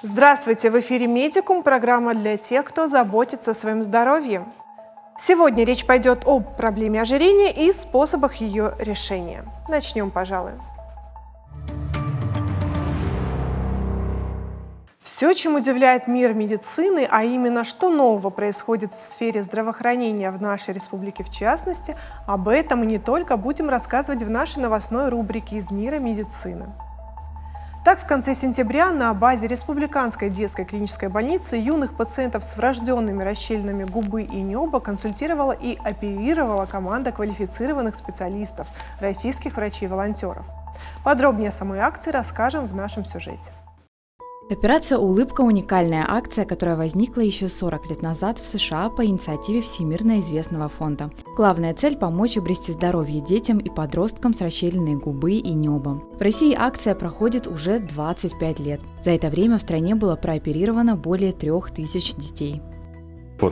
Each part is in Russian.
Здравствуйте! В эфире «Медикум» – программа для тех, кто заботится о своем здоровье. Сегодня речь пойдет об проблеме ожирения и способах ее решения. Начнем, пожалуй. Все, чем удивляет мир медицины, а именно, что нового происходит в сфере здравоохранения в нашей республике в частности, об этом и не только будем рассказывать в нашей новостной рубрике «Из мира медицины». Так, в конце сентября на базе Республиканской детской клинической больницы юных пациентов с врожденными расщелинами губы и неба консультировала и оперировала команда квалифицированных специалистов, российских врачей-волонтеров. Подробнее о самой акции расскажем в нашем сюжете. Операция «Улыбка» – уникальная акция, которая возникла еще 40 лет назад в США по инициативе всемирно известного фонда. Главная цель – помочь обрести здоровье детям и подросткам с расщелиной губы и неба. В России акция проходит уже 25 лет. За это время в стране было прооперировано более 3000 детей.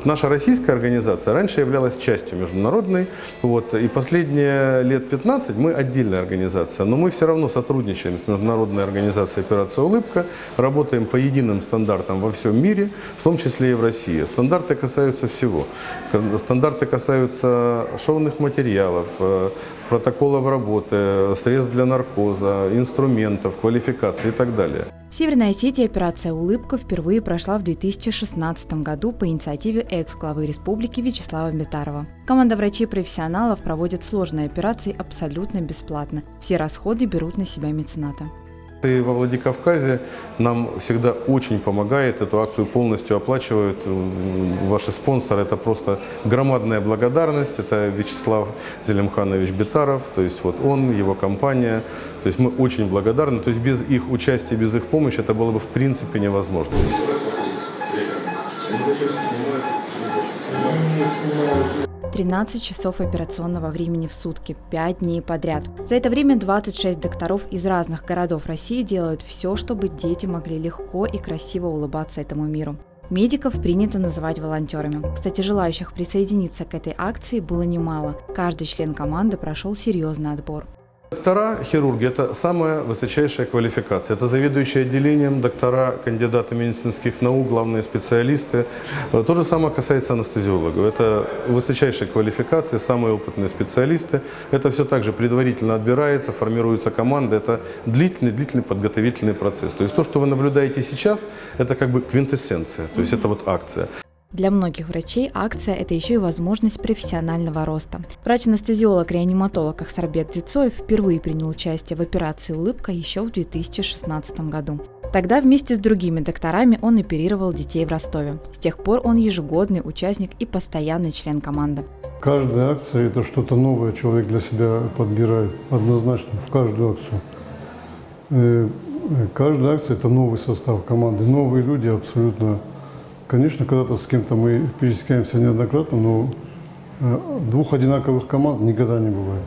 Наша российская организация раньше являлась частью международной, и последние лет 15 мы отдельная организация, но мы все равно сотрудничаем с международной организацией «Операция Улыбка», работаем по единым стандартам во всем мире, в том числе и в России. Стандарты касаются всего. Стандарты касаются шовных материалов, протоколов работы, средств для наркоза, инструментов, квалификации и так далее. В Северной Осетии операция «Улыбка» впервые прошла в 2016 году по инициативе экс-главы республики Вячеслава Бетарова. Команда врачей-профессионалов проводит сложные операции абсолютно бесплатно. Все расходы берут на себя меценаты. И во Владикавказе нам всегда очень помогает, эту акцию полностью оплачивают ваши спонсоры. Это просто громадная благодарность. Это Вячеслав Зелимханович Бетаров, то есть он, его компания. То есть мы очень благодарны. То есть без их участия, без их помощи это было бы в принципе невозможно. 13 часов операционного времени в сутки, 5 дней подряд. За это время 26 докторов из разных городов России делают все, чтобы дети могли легко и красиво улыбаться этому миру. Медиков принято называть волонтерами. Кстати, желающих присоединиться к этой акции было немало. Каждый член команды прошел серьезный отбор. Доктора, хирурги – это самая высочайшая квалификация. Это заведующие отделением, доктора, кандидаты медицинских наук, главные специалисты. То же самое касается анестезиологов. Это высочайшая квалификация, самые опытные специалисты. Это все также предварительно отбирается, формируется команда. Это длительный подготовительный процесс. То есть то, что вы наблюдаете сейчас, это как бы квинтэссенция, то есть это акция. Для многих врачей акция – это еще и возможность профессионального роста. Врач-анестезиолог-реаниматолог Ахсарбек Дзицоев впервые принял участие в операции «Улыбка» еще в 2016 году. Тогда вместе с другими докторами он оперировал детей в Ростове. С тех пор он ежегодный участник и постоянный член команды. Каждая акция – это что-то новое, человек для себя подбирает однозначно в каждую акцию. Каждая акция – это новый состав команды, новые люди абсолютно. Конечно, когда-то с кем-то мы пересекаемся неоднократно, но двух одинаковых команд никогда не бывает.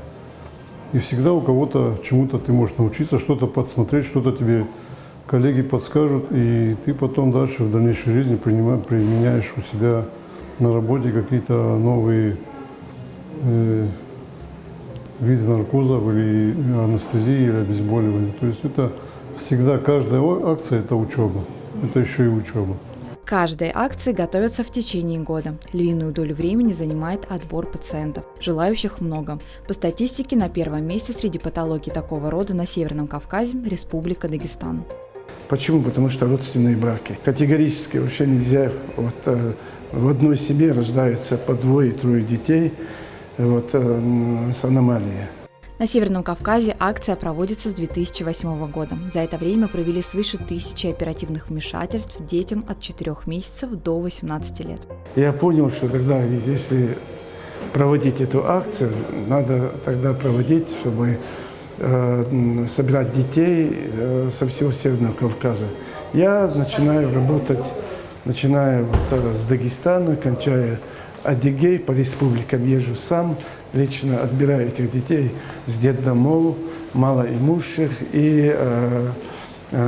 И всегда у кого-то чему-то ты можешь научиться, что-то подсмотреть, что-то тебе коллеги подскажут, и ты потом дальше в дальнейшей жизни применяешь у себя на работе какие-то новые виды наркозов или анестезии, или обезболивания. То есть это всегда каждая акция – это учеба, это еще и учеба. К каждой акции готовятся в течение года. Львиную долю времени занимает отбор пациентов. Желающих много. По статистике, на первом месте среди патологий такого рода на Северном Кавказе – Республика Дагестан. Почему? Потому что родственные браки. Категорически вообще нельзя. В одной семье рождаются по 2-3 детей с аномалией. На Северном Кавказе акция проводится с 2008 года. За это время провели свыше 1000 оперативных вмешательств детям от 4 месяцев до 18 лет. Я понял, что тогда, если проводить эту акцию, надо тогда проводить, чтобы собирать детей со всего Северного Кавказа. Я начинаю работать, с Дагестана, кончая Адыгей, по республикам езжу сам, лично отбираю этих детей с детдомов, малоимущих и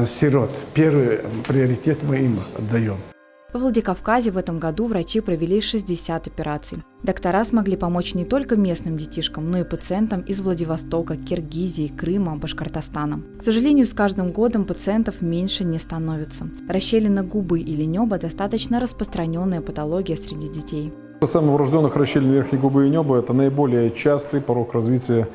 сирот. Первый приоритет мы им отдаем. Во Владикавказе в этом году врачи провели 60 операций. Доктора смогли помочь не только местным детишкам, но и пациентам из Владивостока, Киргизии, Крыма, Башкортостана. К сожалению, с каждым годом пациентов меньше не становится. Расщелина губы или неба – достаточно распространенная патология среди детей. Самый врожденных расщелин верхней губы и неба – это наиболее частый порог развития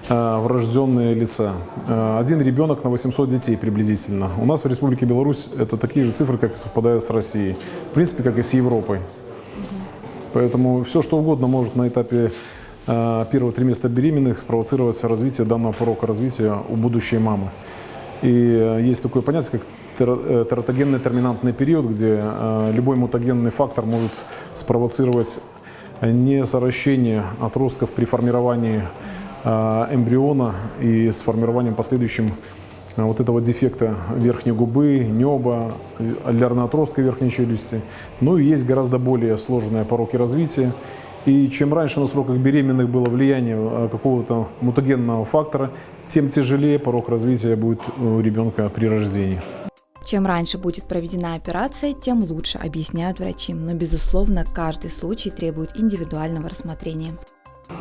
врожденные лица. Один ребенок на 800 детей приблизительно. У нас в Республике Беларусь это такие же цифры, как и совпадают с Россией. В принципе, как и с Европой. Поэтому все, что угодно может на этапе первого триместра беременных спровоцировать развитие данного порока развития у будущей мамы. И есть такое понятие, как тератогенный терминантный период, где любой мутагенный фактор может спровоцировать несоращение отростков при формировании эмбриона и с формированием последующим вот этого дефекта верхней губы, неба, аллярного отростка верхней челюсти. Ну и есть гораздо более сложные пороки развития. И чем раньше на сроках беременных было влияние какого-то мутагенного фактора, тем тяжелее порок развития будет у ребенка при рождении. Чем раньше будет проведена операция, тем лучше, объясняют врачи. Но, безусловно, каждый случай требует индивидуального рассмотрения.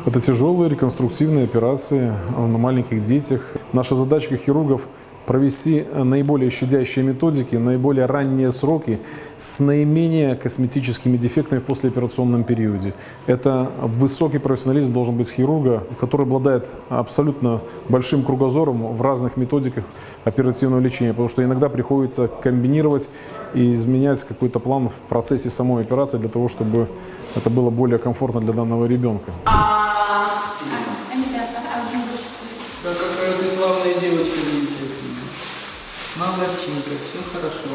Это тяжелые реконструктивные операции на маленьких детях. Наша задача как хирургов – провести наиболее щадящие методики, наиболее ранние сроки с наименее косметическими дефектами в послеоперационном периоде. Это высокий профессионализм должен быть хирурга, который обладает абсолютно большим кругозором в разных методиках оперативного лечения, потому что иногда приходится комбинировать и изменять какой-то план в процессе самой операции для того, чтобы это было более комфортно для данного ребенка. Да, какая ты славная девочка, замечательная. Молодчинка, все хорошо.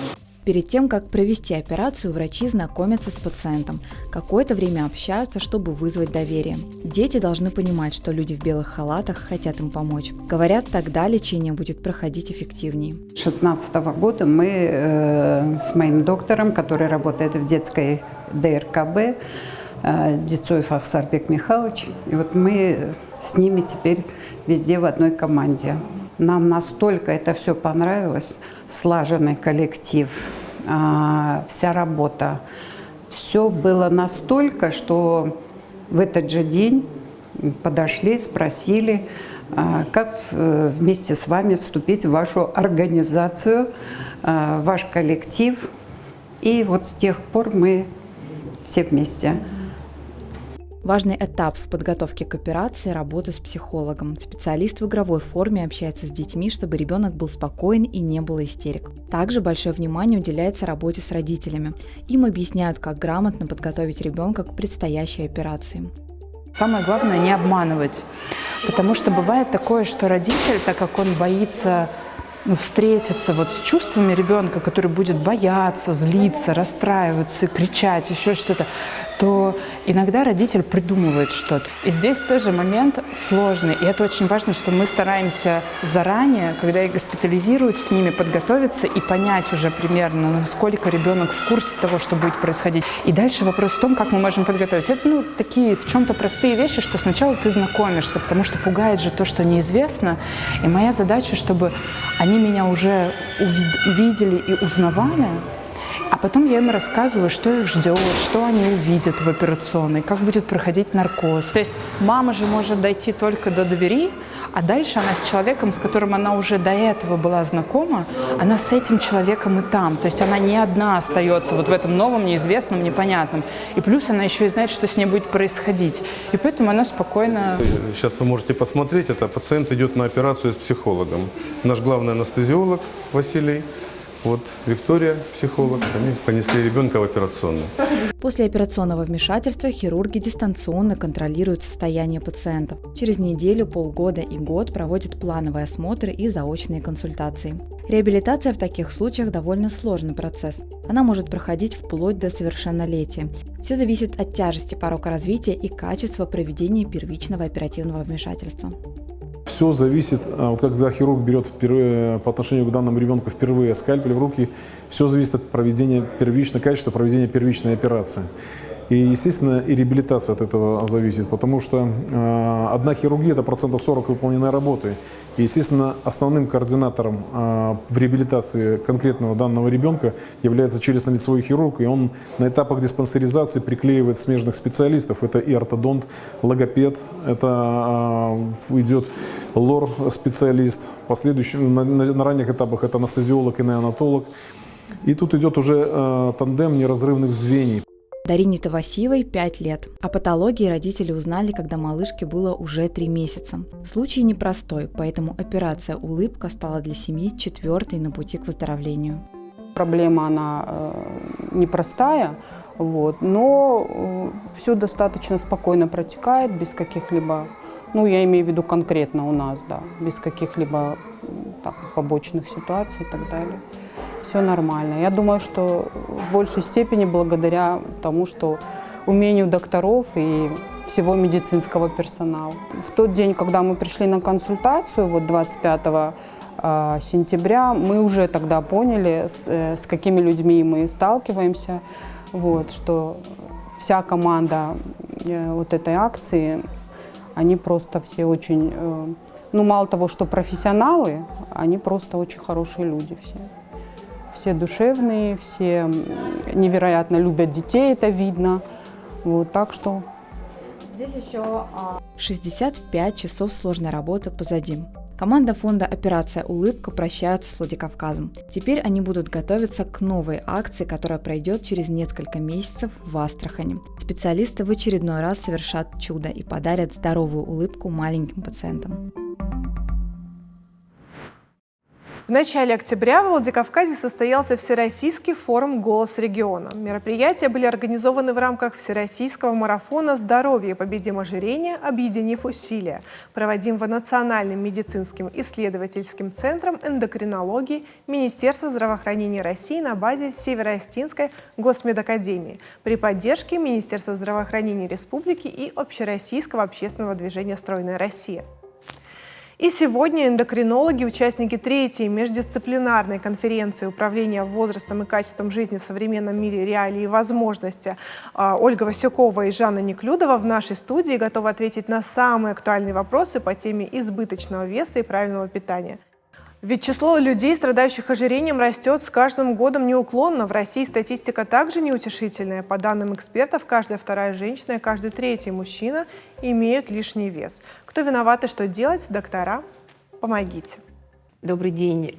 Перед тем, как провести операцию, врачи знакомятся с пациентом. Какое-то время общаются, чтобы вызвать доверие. Дети должны понимать, что люди в белых халатах хотят им помочь. Говорят, тогда лечение будет проходить эффективнее. С 2016 года мы с моим доктором, который работает в детской ДРКБ, Дицуев Ахсарбек Михайлович, и вот мы с ними теперь везде в одной команде. Нам настолько это все понравилось, слаженный коллектив, вся работа. Все было настолько, что в этот же день подошли, спросили, как вместе с вами вступить в вашу организацию, ваш коллектив. И вот с тех пор мы все вместе. Важный этап в подготовке к операции – работа с психологом. Специалист в игровой форме общается с детьми, чтобы ребенок был спокоен и не было истерик. Также большое внимание уделяется работе с родителями. Им объясняют, как грамотно подготовить ребенка к предстоящей операции. Самое главное – не обманывать, потому что бывает такое, что родитель, так как он боится встретиться вот с чувствами ребенка, который будет бояться, злиться, расстраиваться, кричать, еще что-то, то иногда родитель придумывает что-то. И здесь тоже момент сложный. И это очень важно, что мы стараемся заранее, когда их госпитализируют, с ними подготовиться и понять уже примерно, насколько ребенок в курсе того, что будет происходить. И дальше вопрос в том, как мы можем подготовить. Это такие в чем-то простые вещи, что сначала ты знакомишься, потому что пугает же то, что неизвестно. И моя задача, чтобы они меня уже увидели и узнавали, а потом я им рассказываю, что их ждет, что они увидят в операционной, как будет проходить наркоз. То есть мама же может дойти только до двери, а дальше она с человеком, с которым она уже до этого была знакома, она с этим человеком и там. То есть она не одна остается вот в этом новом, неизвестном, непонятном. И плюс она еще и знает, что с ней будет происходить. И поэтому она спокойно... Сейчас вы можете посмотреть, это пациент идет на операцию с психологом. Наш главный анестезиолог Василий. Вот Виктория, психолог, они понесли ребенка в операционную. После операционного вмешательства хирурги дистанционно контролируют состояние пациента. Через неделю, полгода и год проводят плановые осмотры и заочные консультации. Реабилитация в таких случаях довольно сложный процесс. Она может проходить вплоть до совершеннолетия. Все зависит от тяжести порока развития и качества проведения первичного оперативного вмешательства. Все зависит, когда хирург берет по отношению к данному ребенку впервые скальпель в руки, все зависит от проведения качества проведения первичной операции. И, естественно, и реабилитация от этого зависит, потому что одна хирургия – это 40% выполненной работы. И, естественно, основным координатором в реабилитации конкретного данного ребенка является челюстно-лицевой хирург, и он на этапах диспансеризации приклеивает смежных специалистов. Это и ортодонт, логопед, это идет лор-специалист, на ранних этапах это анестезиолог и неонатолог. И тут идет уже тандем неразрывных звеньев. Дарине Тавасиевой 5 лет. О патологии родители узнали, когда малышке было уже 3 месяца. Случай непростой, поэтому операция «Улыбка» стала для семьи 4-й на пути к выздоровлению. Проблема, она непростая, но все достаточно спокойно протекает, без каких-либо, я имею в виду конкретно у нас, да, без каких-либо побочных ситуаций и так далее. Все нормально. Я думаю, что в большей степени благодаря тому, что умению докторов и всего медицинского персонала. В тот день, когда мы пришли на консультацию, 25 сентября, мы уже тогда поняли, с какими людьми мы сталкиваемся, что вся команда этой акции, они просто все очень, мало того, что профессионалы, они просто очень хорошие люди все. Все душевные, все невероятно любят детей, это видно. Так что... Здесь еще 65 часов сложной работы позади. Команда фонда «Операция Улыбка» прощаются с Владикавказом. Теперь они будут готовиться к новой акции, которая пройдет через несколько месяцев в Астрахани. Специалисты в очередной раз совершат чудо и подарят здоровую улыбку маленьким пациентам. В начале октября в Владикавказе состоялся Всероссийский форум «Голос региона». Мероприятия были организованы в рамках Всероссийского марафона «Здоровье, победим ожирение, объединив усилия», проводимого Национальным медицинским исследовательским центром эндокринологии Министерства здравоохранения России на базе Северо-Остинской госмедакадемии при поддержке Министерства здравоохранения Республики и Общероссийского общественного движения «Стройная Россия». И сегодня эндокринологи, участники 3-й междисциплинарной конференции управления возрастом и качеством жизни в современном мире, реалии и возможности Ольга Васюкова и Жанна Неклюдова в нашей студии готовы ответить на самые актуальные вопросы по теме избыточного веса и правильного питания. Ведь число людей, страдающих ожирением, растет с каждым годом неуклонно. В России статистика также неутешительная. По данным экспертов, каждая вторая женщина и каждый 3-й мужчина имеют лишний вес. Кто виноват и что делать? Доктора, помогите. Добрый день.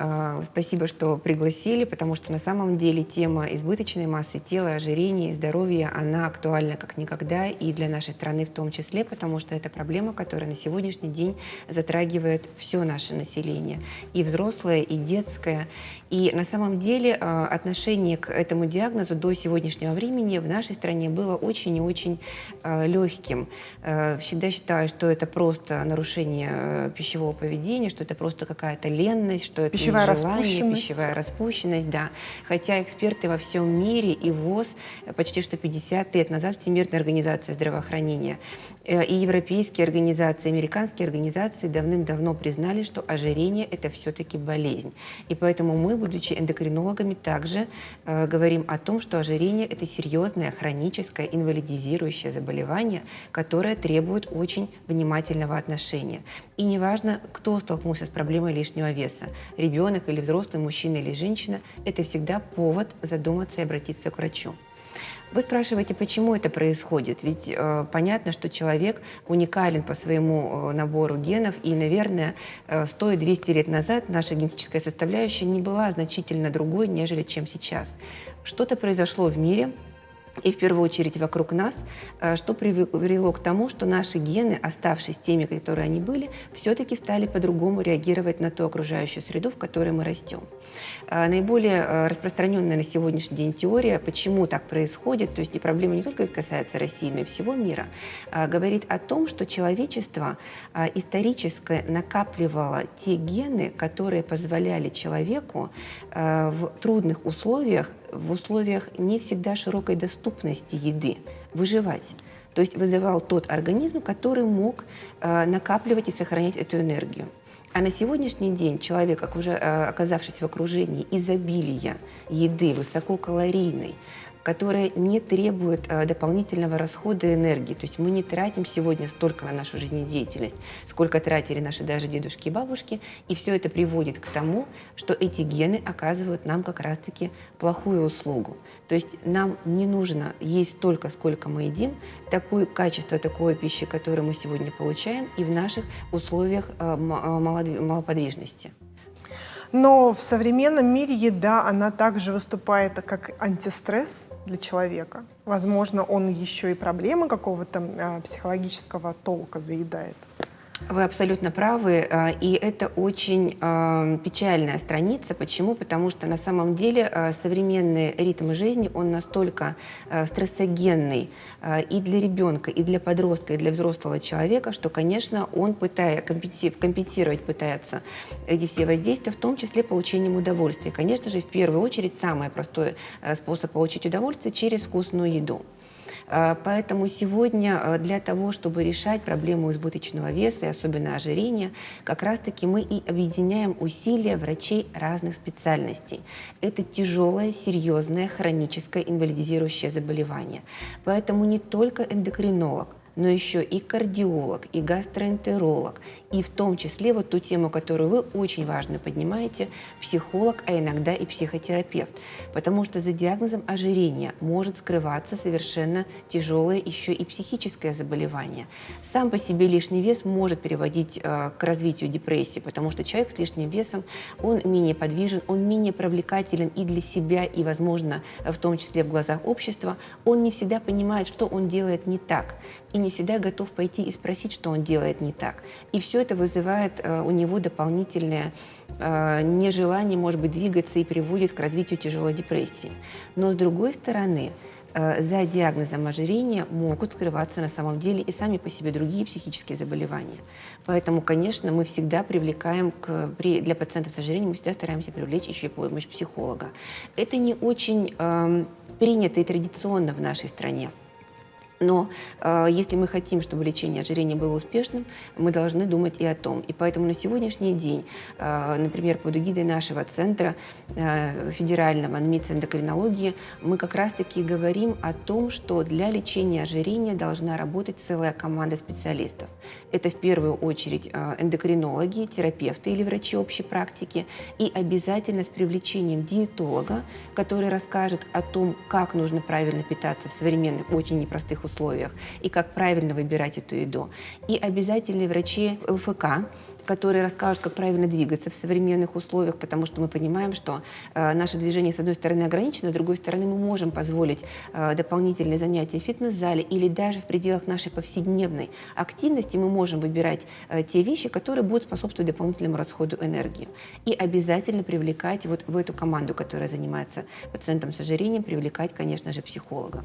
Спасибо, что пригласили, потому что на самом деле тема избыточной массы тела, ожирения и здоровья, она актуальна как никогда и для нашей страны в том числе, потому что это проблема, которая на сегодняшний день затрагивает все наше население, и взрослое, и детское. И на самом деле отношение к этому диагнозу до сегодняшнего времени в нашей стране было очень и очень легким. Всегда считаю, что это просто нарушение пищевого поведения, что это просто какая-то лень, что это пищевая нежелание, пищевая распущенность, да. Хотя эксперты во всем мире и ВОЗ почти что 50 лет назад, Всемирная организация здравоохранения, и европейские организации, американские организации давным-давно признали, что ожирение – это все-таки болезнь. И поэтому мы, будучи эндокринологами, также говорим о том, что ожирение – это серьезное, хроническое, инвалидизирующее заболевание, которое требует очень внимательного отношения. И неважно, кто столкнулся с проблемой лишнего веса, ребенок или взрослый, мужчина или женщина, это всегда повод задуматься и обратиться к врачу. Вы спрашиваете, почему это происходит? Ведь понятно, что человек уникален по своему набору генов, и, наверное, 100 и 200 лет назад наша генетическая составляющая не была значительно другой, нежели чем сейчас. Что-то произошло в мире, и в первую очередь вокруг нас, что привело к тому, что наши гены, оставшись теми, которые они были, все-таки стали по-другому реагировать на ту окружающую среду, в которой мы растем. Наиболее распространенная на сегодняшний день теория, почему так происходит, то есть и проблема не только касается России, но и всего мира, говорит о том, что человечество исторически накапливало те гены, которые позволяли человеку в трудных условиях, в условиях не всегда широкой доступности еды, выживать. То есть вызывал тот организм, который мог накапливать и сохранять эту энергию. А на сегодняшний день человек, оказавшись в окружении изобилия еды, высококалорийной, которая не требует дополнительного расхода энергии. То есть мы не тратим сегодня столько на нашу жизнедеятельность, сколько тратили наши даже дедушки и бабушки, и все это приводит к тому, что эти гены оказывают нам как раз-таки плохую услугу. То есть нам не нужно есть столько, сколько мы едим, такое качество такой пищи, которую мы сегодня получаем, и в наших условиях малоподвижности. Но в современном мире еда, она также выступает как антистресс для человека. Возможно, он еще и проблемы какого-то психологического толка заедает. Вы абсолютно правы, и это очень печальная страница. Почему? Потому что на самом деле современный ритм жизни, он настолько стрессогенный и для ребенка, и для подростка, и для взрослого человека, что, конечно, он компенсировать пытается эти все воздействия, в том числе получением удовольствия. Конечно же, в первую очередь, самый простой способ получить удовольствие через вкусную еду. Поэтому сегодня для того, чтобы решать проблему избыточного веса, и особенно ожирения, как раз-таки мы и объединяем усилия врачей разных специальностей. Это тяжелое, серьезное, хроническое инвалидизирующее заболевание. Поэтому не только эндокринолог, но еще и кардиолог, и гастроэнтеролог, и в том числе вот ту тему, которую вы очень важно поднимаете, психолог, а иногда и психотерапевт. Потому что за диагнозом ожирения может скрываться совершенно тяжелое еще и психическое заболевание. Сам по себе лишний вес может приводить к развитию депрессии, потому что человек с лишним весом, он менее подвижен, он менее привлекателен и для себя, и, возможно, в том числе в глазах общества. Он не всегда понимает, что он делает не так, и не всегда готов пойти и спросить, что он делает не так. И все это вызывает у него дополнительное нежелание, может быть, двигаться и приводит к развитию тяжелой депрессии. Но с другой стороны, за диагнозом ожирения могут скрываться на самом деле и сами по себе другие психические заболевания. Поэтому, конечно, мы всегда привлекаем, для пациентов с ожирением, мы всегда стараемся привлечь еще и помощь психолога. Это не очень принято и традиционно в нашей стране. Но если мы хотим, чтобы лечение ожирения было успешным, мы должны думать и о том. И поэтому на сегодняшний день, например, под эгидой нашего центра федерального НМИЦ эндокринологии, мы как раз-таки говорим о том, что для лечения ожирения должна работать целая команда специалистов. Это в первую очередь эндокринологи, терапевты или врачи общей практики, и обязательно с привлечением диетолога, который расскажет о том, как нужно правильно питаться в современных, очень непростых условиях и как правильно выбирать эту еду. И обязательные врачи ЛФК, которые расскажут, как правильно двигаться в современных условиях, потому что мы понимаем, что наше движение, с одной стороны, ограничено, с другой стороны, мы можем позволить дополнительные занятия в фитнес-зале или даже в пределах нашей повседневной активности мы можем выбирать те вещи, которые будут способствовать дополнительному расходу энергии. И обязательно привлекать вот в эту команду, которая занимается пациентом с ожирением, привлекать, конечно же, психолога.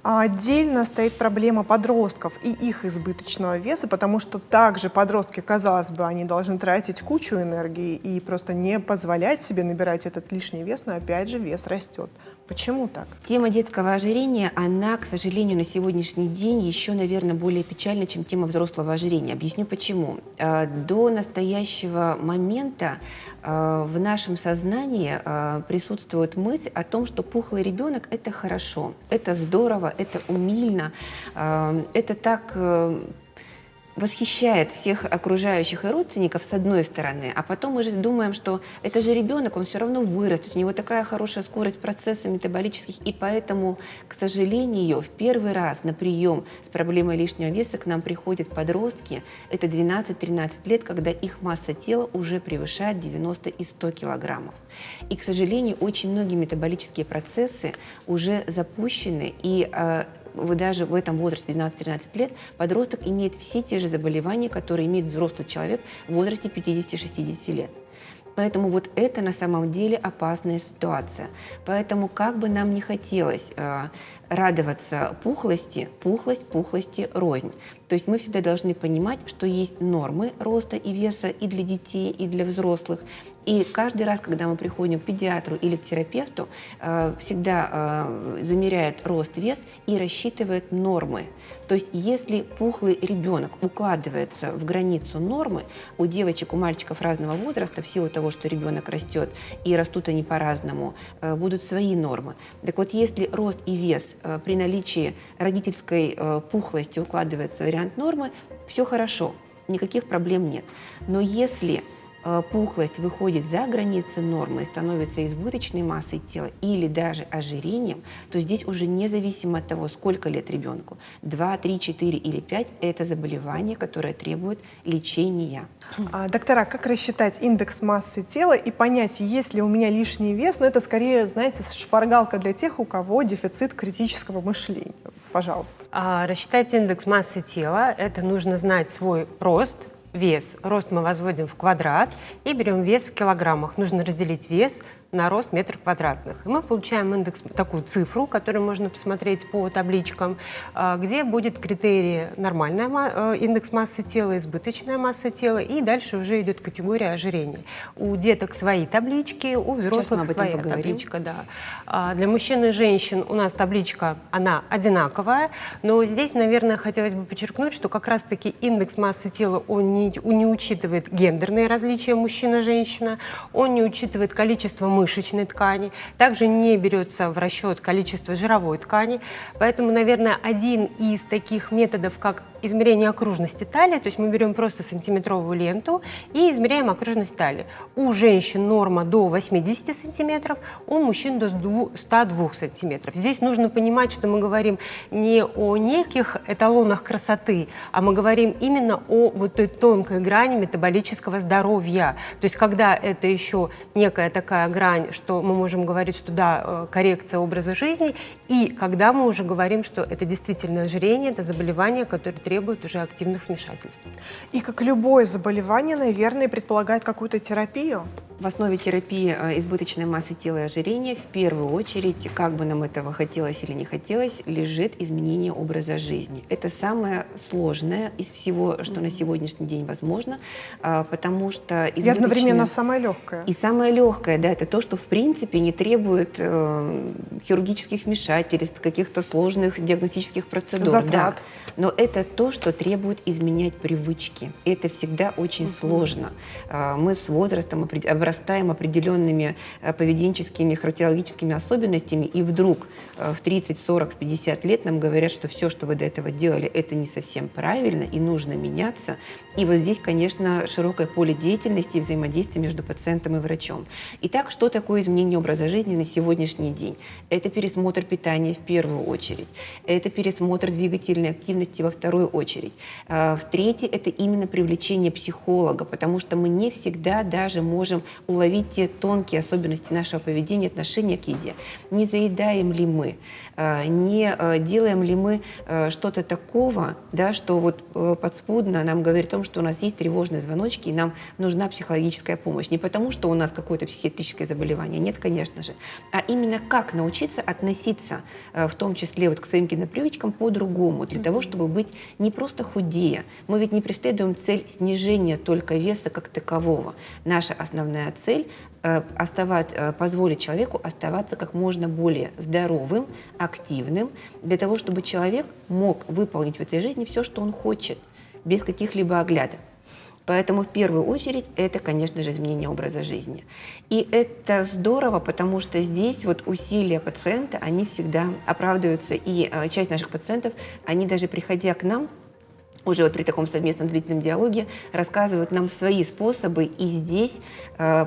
А отдельно стоит проблема подростков и их избыточного веса, потому что также подростки, казалось бы, они должны тратить кучу энергии и просто не позволять себе набирать этот лишний вес, но опять же вес растет. Почему так? Тема детского ожирения, она, к сожалению, на сегодняшний день еще, наверное, более печальна, чем тема взрослого ожирения. Объясню почему. До настоящего момента в нашем сознании присутствует мысль о том, что пухлый ребенок – это хорошо, это здорово, это умильно, это так восхищает всех окружающих и родственников с одной стороны, а потом мы же думаем, что это же ребенок, он все равно вырастет, у него такая хорошая скорость процессов метаболических, и поэтому, к сожалению, в первый раз на прием с проблемой лишнего веса к нам приходят подростки, это 12-13 лет, когда их масса тела уже превышает 90 и 100 килограммов. И, к сожалению, очень многие метаболические процессы уже запущены, и даже в этом возрасте 12-13 лет подросток имеет все те же заболевания, которые имеет взрослый человек в возрасте 50-60 лет. Поэтому вот это на самом деле опасная ситуация. Поэтому как бы нам не хотелось радоваться пухлости, пухлости рознь. То есть мы всегда должны понимать, что есть нормы роста и веса и для детей, и для взрослых. И каждый раз, когда мы приходим к педиатру или к терапевту, всегда замеряет рост, вес и рассчитывает нормы. То есть если пухлый ребенок укладывается в границу нормы, у девочек, у мальчиков разного возраста, в силу того, что ребенок растет, и растут они по-разному, будут свои нормы. Так вот, если рост и вес при наличии родительской пухлости укладывается в вариант нормы, все хорошо, никаких проблем нет. Но если пухлость выходит за границы нормы и становится избыточной массой тела или даже ожирением, то здесь уже независимо от того, сколько лет ребенку, 2, 3, 4 или 5, это заболевание, которое требует лечения. Доктора, как рассчитать индекс массы тела и понять, есть ли у меня лишний вес? Но это скорее, знаете, шпаргалка для тех, у кого дефицит критического мышления. Пожалуйста. Рассчитать индекс массы тела, это нужно знать свой рост, вес. Рост мы возводим в квадрат и берем вес в килограммах. Нужно разделить вес на рост метров квадратных. И мы получаем индекс, такую цифру, которую можно посмотреть по табличкам, где будет критерии нормальная индекс массы тела, избыточная масса тела, и дальше уже идет категория ожирения. У деток свои таблички, у взрослых своя табличка. Да. Для мужчин и женщин у нас табличка, она одинаковая, но здесь, наверное, хотелось бы подчеркнуть, что как раз-таки индекс массы тела, он не учитывает гендерные различия мужчина-женщина, он не учитывает количество мышечной ткани, также не берется в расчет количество жировой ткани. Поэтому, наверное, один из таких методов, как измерение окружности талии, то есть мы берем просто сантиметровую ленту и измеряем окружность талии. У женщин норма до 80 сантиметров, у мужчин до 102 сантиметров. Здесь нужно понимать, что мы говорим не о неких эталонах красоты, а мы говорим именно о вот той тонкой грани метаболического здоровья. То есть когда это еще некая такая грань, что мы можем говорить, что да, коррекция образа жизни, и когда мы уже говорим, что это действительно ожирение, это заболевание, которое требует уже активных вмешательств. И как любое заболевание, наверное, предполагает какую-то терапию? В основе терапии избыточной массы тела и ожирения в первую очередь, как бы нам этого хотелось или не хотелось, лежит изменение образа жизни. Это самое сложное из всего, что на сегодняшний день возможно, потому что и одновременно самое легкое. И самое легкое, да, это то, что в принципе не требует хирургических вмешательств, каких-то сложных диагностических процедур. Затрат. Да. Но это то, что требует изменять привычки. Это всегда очень сложно. Мы с возрастом обрастаем определенными поведенческими, характерологическими особенностями, и вдруг в 30, 40, 50 лет нам говорят, что все, что вы до этого делали, это не совсем правильно, и нужно меняться. И вот здесь, конечно, широкое поле деятельности и взаимодействия между пациентом и врачом. Итак, что такое изменение образа жизни на сегодняшний день? Это пересмотр питания в первую очередь, это пересмотр двигательной активности во вторую очередь. В-третьих, это именно привлечение психолога, потому что мы не всегда даже можем уловить те тонкие особенности нашего поведения, отношения к еде. Не заедаем ли мы, не делаем ли мы что-то такого, да, что вот подспудно нам говорит о том, что у нас есть тревожные звоночки, и нам нужна психологическая помощь. Не потому, что у нас какое-то психиатрическое заболевание, нет, конечно же, а именно как научиться относиться, в том числе вот к своим кинопривычкам, по-другому, для того, чтобы быть не просто худее. Мы ведь не преследуем цель снижения только веса как такового. Наша основная цель позволить человеку оставаться как можно более здоровым, активным, для того, чтобы человек мог выполнить в этой жизни все, что он хочет, без каких-либо оглядок. Поэтому в первую очередь это, конечно же, изменение образа жизни. И это здорово, потому что здесь вот усилия пациента, они всегда оправдываются, и часть наших пациентов, они даже приходя к нам, уже вот при таком совместном длительном диалоге рассказывают нам свои способы, и здесь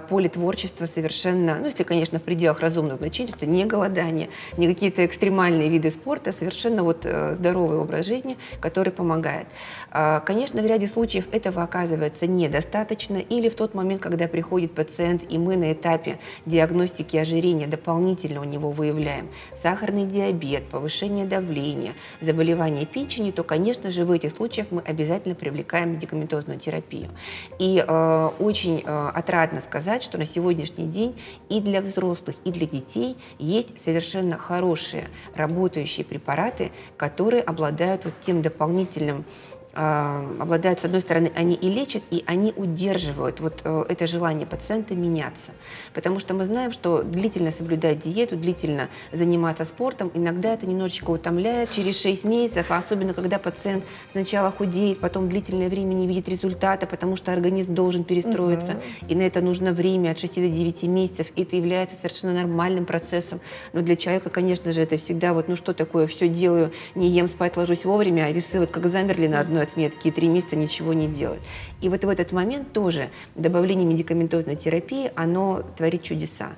поле творчества совершенно, ну, если, конечно, в пределах разумных значений, это не голодание, не какие-то экстремальные виды спорта, а совершенно вот здоровый образ жизни, который помогает. Конечно, в ряде случаев этого оказывается недостаточно, или в тот момент, когда приходит пациент, и мы на этапе диагностики ожирения дополнительно у него выявляем сахарный диабет, повышение давления, заболевание печени, то, конечно же, в этих случаях мы обязательно привлекаем медикаментозную терапию. И очень отрадно сказать, что на сегодняшний день и для взрослых, и для детей есть совершенно хорошие работающие препараты, которые обладают вот тем дополнительным обладают, с одной стороны, они и лечат, и они удерживают вот это желание пациента меняться. Потому что мы знаем, что длительно соблюдать диету, длительно заниматься спортом, иногда это немножечко утомляет через 6 месяцев, а особенно когда пациент сначала худеет, потом длительное время не видит результата, потому что организм должен перестроиться, и на это нужно время от 6 до 9 месяцев, и это является совершенно нормальным процессом. Но для человека, конечно же, это всегда вот, ну что такое, все делаю, не ем, спать ложусь вовремя, а весы вот как замерли на одной отметки, и 3 месяца ничего не делают. И вот в этот момент тоже добавление медикаментозной терапии, оно творит чудеса.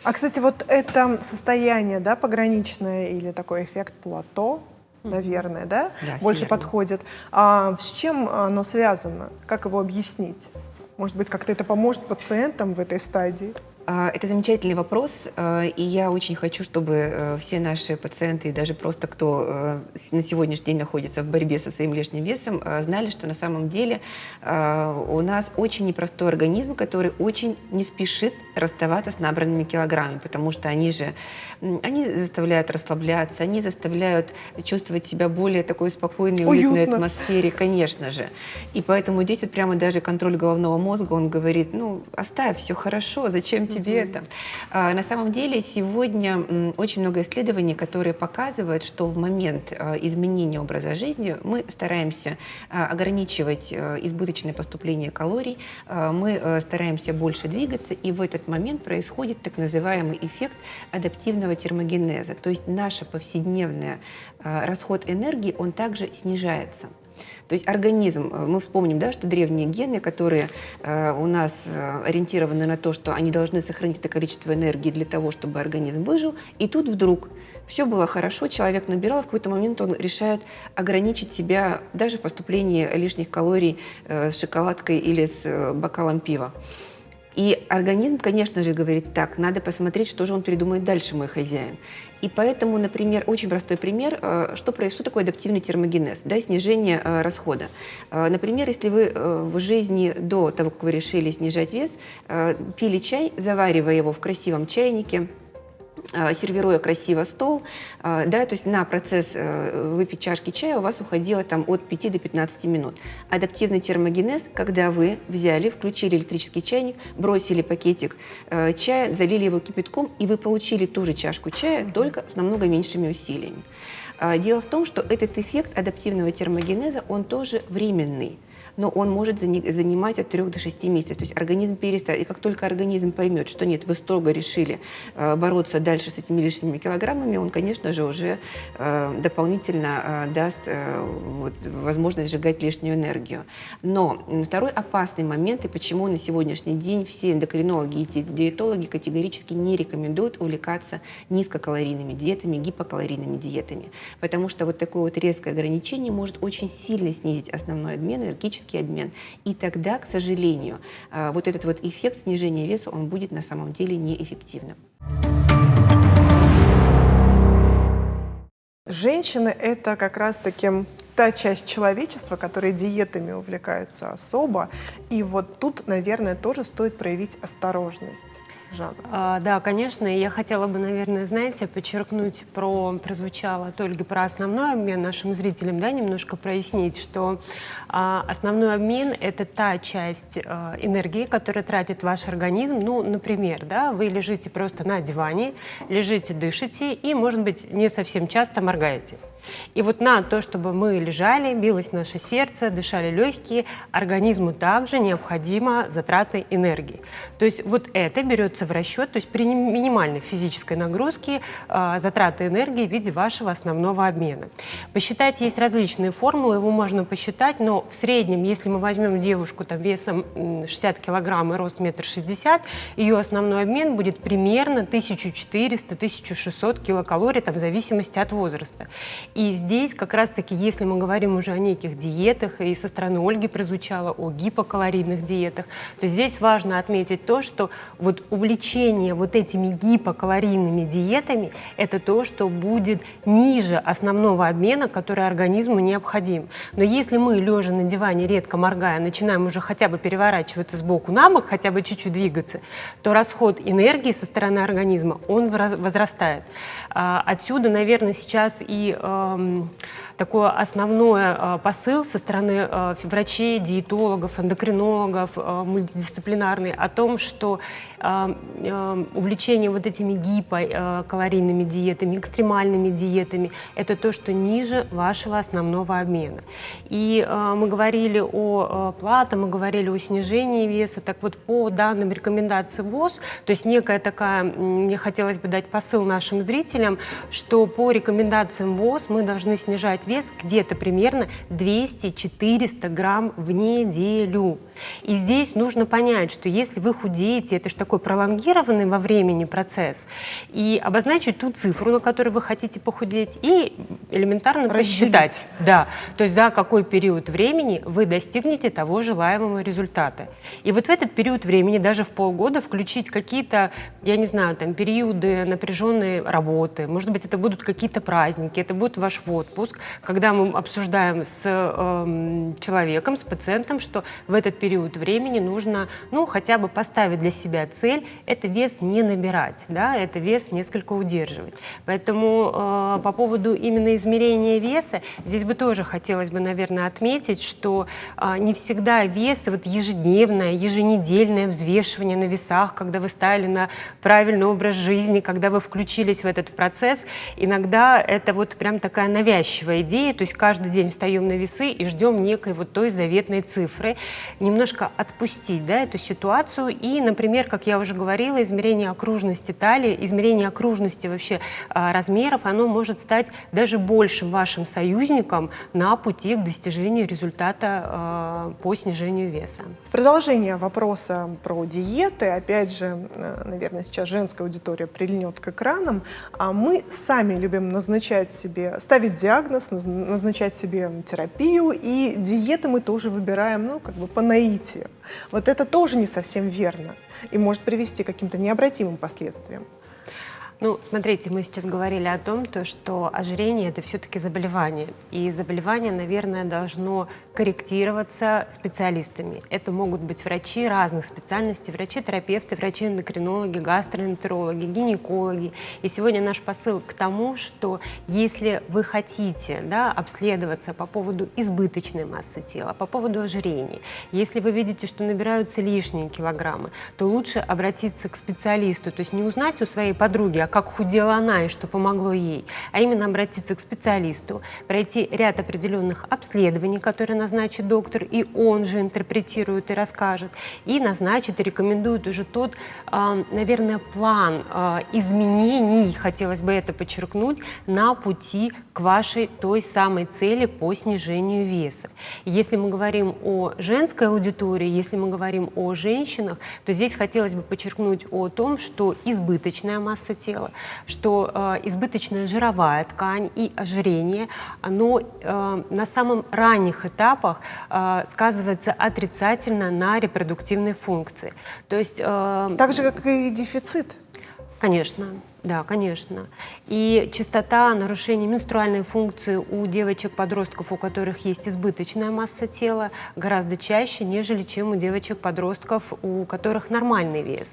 А, кстати, вот это состояние, да, пограничное или такой эффект плато, наверное, да, больше подходит. А с чем оно связано? Как его объяснить? Может быть, как-то это поможет пациентам в этой стадии? Это замечательный вопрос, и я очень хочу, чтобы все наши пациенты, и даже просто кто на сегодняшний день находится в борьбе со своим лишним весом, знали, что на самом деле у нас очень непростой организм, который очень не спешит расставаться с набранными килограммами, потому что они заставляют расслабляться, они заставляют чувствовать себя более такой спокойной, уютной атмосфере, конечно же. И поэтому здесь вот прямо даже контроль головного мозга, он говорит, ну, оставь, все хорошо, зачем тебе это? На самом деле сегодня очень много исследований, которые показывают, что в момент изменения образа жизни мы стараемся ограничивать избыточное поступление калорий, мы стараемся больше двигаться, и в этот момент происходит так называемый эффект адаптивного термогенеза, то есть наш повседневный расход энергии, он также снижается. То есть организм, мы вспомним, да, что древние гены, которые у нас ориентированы на то, что они должны сохранить это количество энергии для того, чтобы организм выжил, и тут вдруг все было хорошо, человек набирал, в какой-то момент он решает ограничить себя даже в поступлении лишних калорий с шоколадкой или с бокалом пива. И организм, конечно же, говорит, так, надо посмотреть, что же он придумает дальше, мой хозяин. И поэтому, например, очень простой пример, что такое адаптивный термогенез, да, снижение расхода. Например, если вы в жизни до того, как вы решили снижать вес, пили чай, заваривая его в красивом чайнике, сервируя красиво стол, да, то есть на процесс выпить чашки чая у вас уходило там от 5 до 15 минут. Адаптивный термогенез, когда вы взяли, включили электрический чайник, бросили пакетик чая, залили его кипятком, и вы получили ту же чашку чая, только с намного меньшими усилиями. Дело в том, что этот эффект адаптивного термогенеза, он тоже временный, но он может занимать от 3 до 6 месяцев. То есть организм перестает. И как только организм поймет, что нет, вы строго решили бороться дальше с этими лишними килограммами, он, конечно же, уже дополнительно даст возможность сжигать лишнюю энергию. Но второй опасный момент, и почему на сегодняшний день все эндокринологи и диетологи категорически не рекомендуют увлекаться низкокалорийными диетами, гипокалорийными диетами. Потому что вот такое вот резкое ограничение может очень сильно снизить основной обмен, энергетический обмен. И тогда, к сожалению, вот этот вот эффект снижения веса, он будет на самом деле неэффективным. Женщины – это как раз-таки та часть человечества, которые диетами увлекаются особо. И вот тут, наверное, тоже стоит проявить осторожность. Жанна. Да, конечно. Я хотела бы, наверное, знаете, подчеркнуть прозвучало от Ольги про основной обмен нашим зрителям, да, немножко прояснить, что основной обмен – это та часть энергии, которую тратит ваш организм. Ну, например, да, вы лежите просто на диване, лежите, дышите и, может быть, не совсем часто моргаете. И вот на то, чтобы мы лежали, билось наше сердце, дышали легкие, организму также необходима затраты энергии. То есть вот это берется в расчет, то есть при минимальной физической нагрузке затраты энергии в виде вашего основного обмена. Посчитать есть различные формулы, его можно посчитать, но в среднем, если мы возьмем девушку там, весом 60 килограмм и рост 1,60 м, ее основной обмен будет примерно 1400-1600 килокалорий, там, в зависимости от возраста. И здесь как раз-таки, если мы говорим уже о неких диетах, и со стороны Ольги прозвучало о гипокалорийных диетах, то здесь важно отметить то, что вот увлечение вот этими гипокалорийными диетами – это то, что будет ниже основного обмена, который организму необходим. Но если мы, лежа лежа на диване, редко моргая, начинаем уже хотя бы переворачиваться с боку на бок, хотя бы чуть-чуть двигаться, то расход энергии со стороны организма, он возрастает. Отсюда, наверное, сейчас и такой основной посыл со стороны врачей, диетологов, эндокринологов, мультидисциплинарный, о том, что увлечение вот этими гипокалорийными диетами, экстремальными диетами – это то, что ниже вашего основного обмена. И мы говорили о плата, мы говорили о снижении веса. Так вот, по данным рекомендаций ВОЗ, то есть некая такая, мне хотелось бы дать посыл нашим зрителям, что по рекомендациям ВОЗ мы должны снижать вес где-то примерно 200-400 грамм в неделю. И здесь нужно понять, что если вы худеете, это же такой пролонгированный во времени процесс, и обозначить ту цифру, на которой вы хотите похудеть, и элементарно посчитать, да, то есть за какой период времени вы достигнете того желаемого результата. И вот в этот период времени, даже в полгода, включить какие-то, я не знаю, там, периоды напряженной работы, может быть, это будут какие-то праздники, это будет ваш отпуск, когда мы обсуждаем с человеком, с пациентом, что в этот период времени нужно, ну, хотя бы поставить для себя цель, это вес не набирать, да, это вес несколько удерживать. Поэтому по поводу именно измерения веса, здесь бы тоже хотелось бы, наверное, отметить, что не всегда вес, вот ежедневное, еженедельное взвешивание на весах, когда вы стали на правильный образ жизни, когда вы включились в этот процесс, иногда это вот прям такая навязчивая идея, то есть каждый день встаем на весы и ждем некой вот той заветной цифры, немножко отпустить, да, эту ситуацию и, например, как я уже говорила, измерение окружности талии, измерение окружности вообще размеров, оно может стать даже большим вашим союзником на пути к достижению результата по снижению веса. В продолжение вопроса про диеты, опять же, наверное, сейчас женская аудитория прильнет к экранам, а мы сами любим назначать себе, ставить диагноз, назначать себе терапию, и диеты мы тоже выбираем, ну, как бы по наитию. Вот это тоже не совсем верно и может привести к каким-то необратимым последствиям. Ну, смотрите, мы сейчас говорили о том, что ожирение – это все-таки заболевание. И заболевание, наверное, должно корректироваться специалистами. Это могут быть врачи разных специальностей, врачи-терапевты, врачи-эндокринологи, гастроэнтерологи, гинекологи. И сегодня наш посыл к тому, что если вы хотите, да, обследоваться по поводу избыточной массы тела, по поводу ожирения, если вы видите, что набираются лишние килограммы, то лучше обратиться к специалисту, то есть не узнать у своей подруги, как худела она и что помогло ей, а именно обратиться к специалисту, пройти ряд определенных обследований, которые назначит доктор, и он же интерпретирует и расскажет, и назначит и рекомендует уже тот, наверное, план изменений, хотелось бы это подчеркнуть, на пути к вашей той самой цели по снижению веса. И если мы говорим о женской аудитории, если мы говорим о женщинах, то здесь хотелось бы подчеркнуть о том, что избыточная масса тела, что избыточная жировая ткань и ожирение, оно на самом ранних этапах сказывается отрицательно на репродуктивной функции. То есть, так же, как и дефицит. Конечно. Да, конечно. И частота нарушений менструальной функции у девочек-подростков, у которых есть избыточная масса тела, гораздо чаще, нежели чем у девочек-подростков, у которых нормальный вес.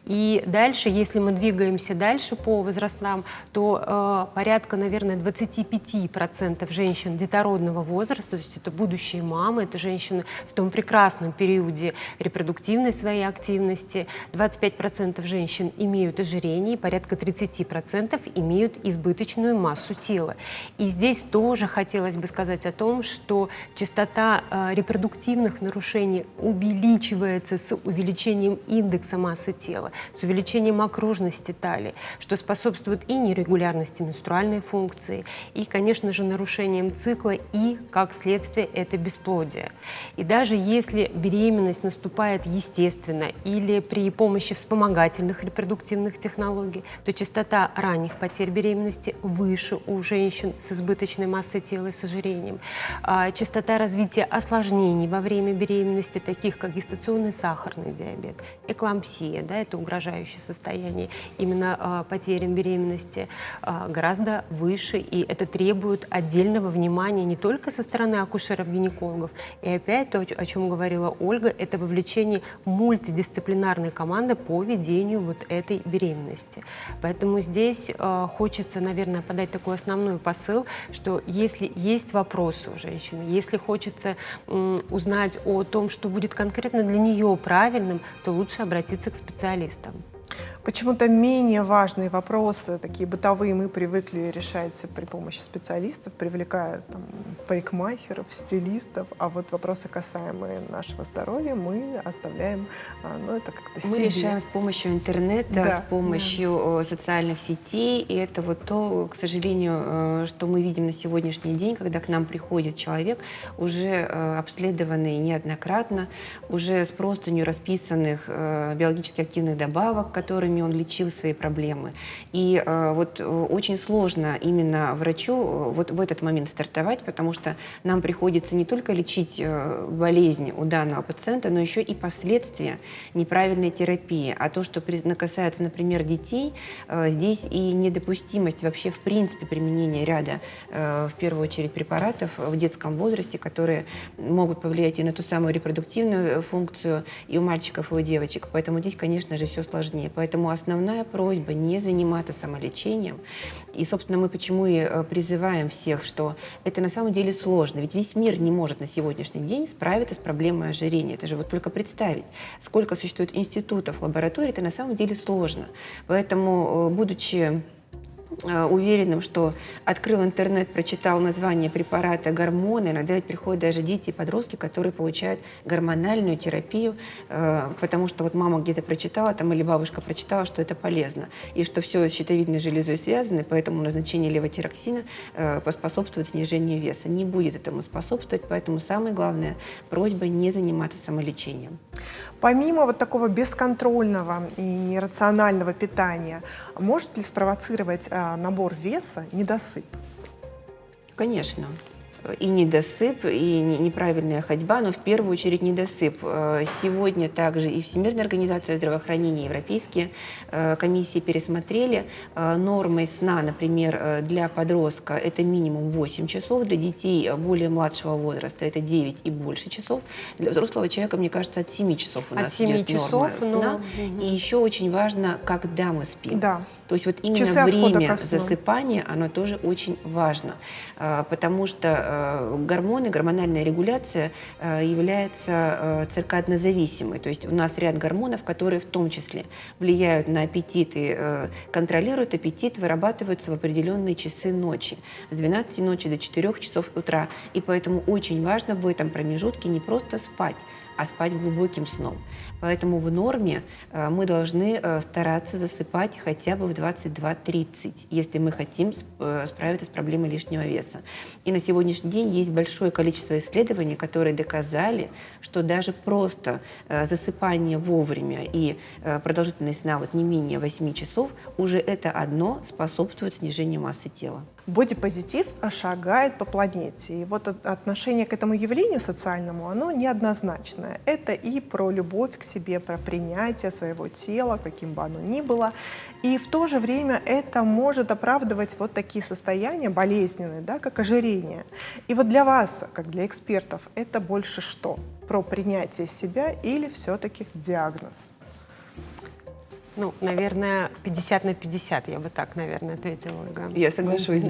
И дальше, если мы двигаемся дальше по возрастам, то порядка, наверное, 25% женщин детородного возраста, то есть это будущие мамы, это женщины в том прекрасном периоде репродуктивной своей активности, 25% женщин имеют ожирение, порядка 30% имеют избыточную массу тела. И здесь тоже хотелось бы сказать о том, что частота репродуктивных нарушений увеличивается с увеличением индекса массы тела, с увеличением окружности талии, что способствует и нерегулярности менструальной функции, и, конечно же, нарушением цикла, и, как следствие, это бесплодие. И даже если беременность наступает естественно или при помощи вспомогательных репродуктивных технологий, то частота ранних потерь беременности выше у женщин с избыточной массой тела и с ожирением. Частота развития осложнений во время беременности, таких как гестационный сахарный диабет, эклампсия, да, это угрожающее состояние именно потерям беременности, гораздо выше, и это требует отдельного внимания не только со стороны акушеров-гинекологов, и опять то, о чем говорила Ольга, это вовлечение мультидисциплинарной команды по ведению вот этой беременности. Поэтому здесь хочется, наверное, подать такой основной посыл, что если есть вопросы у женщины, если хочется узнать о том, что будет конкретно для нее правильным, то лучше обратиться к специалистам. Почему-то менее важные вопросы, такие бытовые, мы привыкли решать при помощи специалистов, привлекая там, парикмахеров, стилистов, а вот вопросы, касаемые нашего здоровья, мы оставляем, ну, это как-то себе. Мы решаем с помощью интернета, Да, с помощью социальных сетей, и это вот то, к сожалению, что мы видим на сегодняшний день, когда к нам приходит человек, уже обследованный неоднократно, уже с простынью расписанных биологически активных добавок, которыми он лечил свои проблемы. И вот очень сложно именно врачу вот в этот момент стартовать, потому что нам приходится не только лечить болезнь у данного пациента, но еще и последствия неправильной терапии. А то, что касается, например, детей, здесь и недопустимость вообще в принципе применения ряда, в первую очередь, препаратов в детском возрасте, которые могут повлиять и на ту самую репродуктивную функцию и у мальчиков, и у девочек. Поэтому здесь, конечно же, все сложнее. Поэтому основная просьба не заниматься самолечением. И, собственно, мы почему и призываем всех, что это на самом деле сложно. Ведь весь мир не может на сегодняшний день справиться с проблемой ожирения. Это же вот только представить, сколько существует институтов, лабораторий, это на самом деле сложно. Поэтому, будучи уверенным, что открыл интернет, прочитал название препарата, гормоны. Иногда ведь приходят даже дети и подростки, которые получают гормональную терапию, потому что вот мама где-то прочитала там, или бабушка прочитала, что это полезно, и что все с щитовидной железой связано, поэтому назначение левотироксина поспособствует снижению веса. Не будет этому способствовать, поэтому самая главная просьба не заниматься самолечением. Помимо вот такого бесконтрольного и нерационального питания, может ли спровоцировать набор веса недосып? Конечно. И недосып, и неправильная ходьба, но в первую очередь недосып. Сегодня также и Всемирная организация здравоохранения, европейские комиссии пересмотрели нормой сна, например, для подростка это минимум 8 часов, для детей более младшего возраста это 9 и больше часов, для взрослого человека, мне кажется, от 7 часов у нас идет норма сна. И еще очень важно, когда мы спим. Да. То есть вот именно время засыпания, оно тоже очень важно, потому что гормональная регуляция является циркадно-зависимой. То есть у нас ряд гормонов, которые в том числе влияют на аппетит и контролируют аппетит, вырабатываются в определенные часы ночи, с 12 ночи до 4 часов утра. И поэтому очень важно в этом промежутке не просто спать, а спать глубоким сном. Поэтому в норме мы должны стараться засыпать хотя бы в 22:30, если мы хотим справиться с проблемой лишнего веса. И на сегодняшний день есть большое количество исследований, которые доказали, что даже просто засыпание вовремя и продолжительность сна вот не менее 8 часов, уже это одно способствует снижению массы тела. Бодипозитив шагает по планете. И вот отношение к этому явлению социальному, оно неоднозначное. Это и про любовь к себе, про принятие своего тела, каким бы оно ни было. И в то же время это может оправдывать вот такие состояния болезненные, да, как ожирение. И вот для вас, как для экспертов, это больше что? Про принятие себя или все-таки диагноз? Ну, наверное, 50/50, я бы так, наверное, ответила, Ольга. Я соглашусь,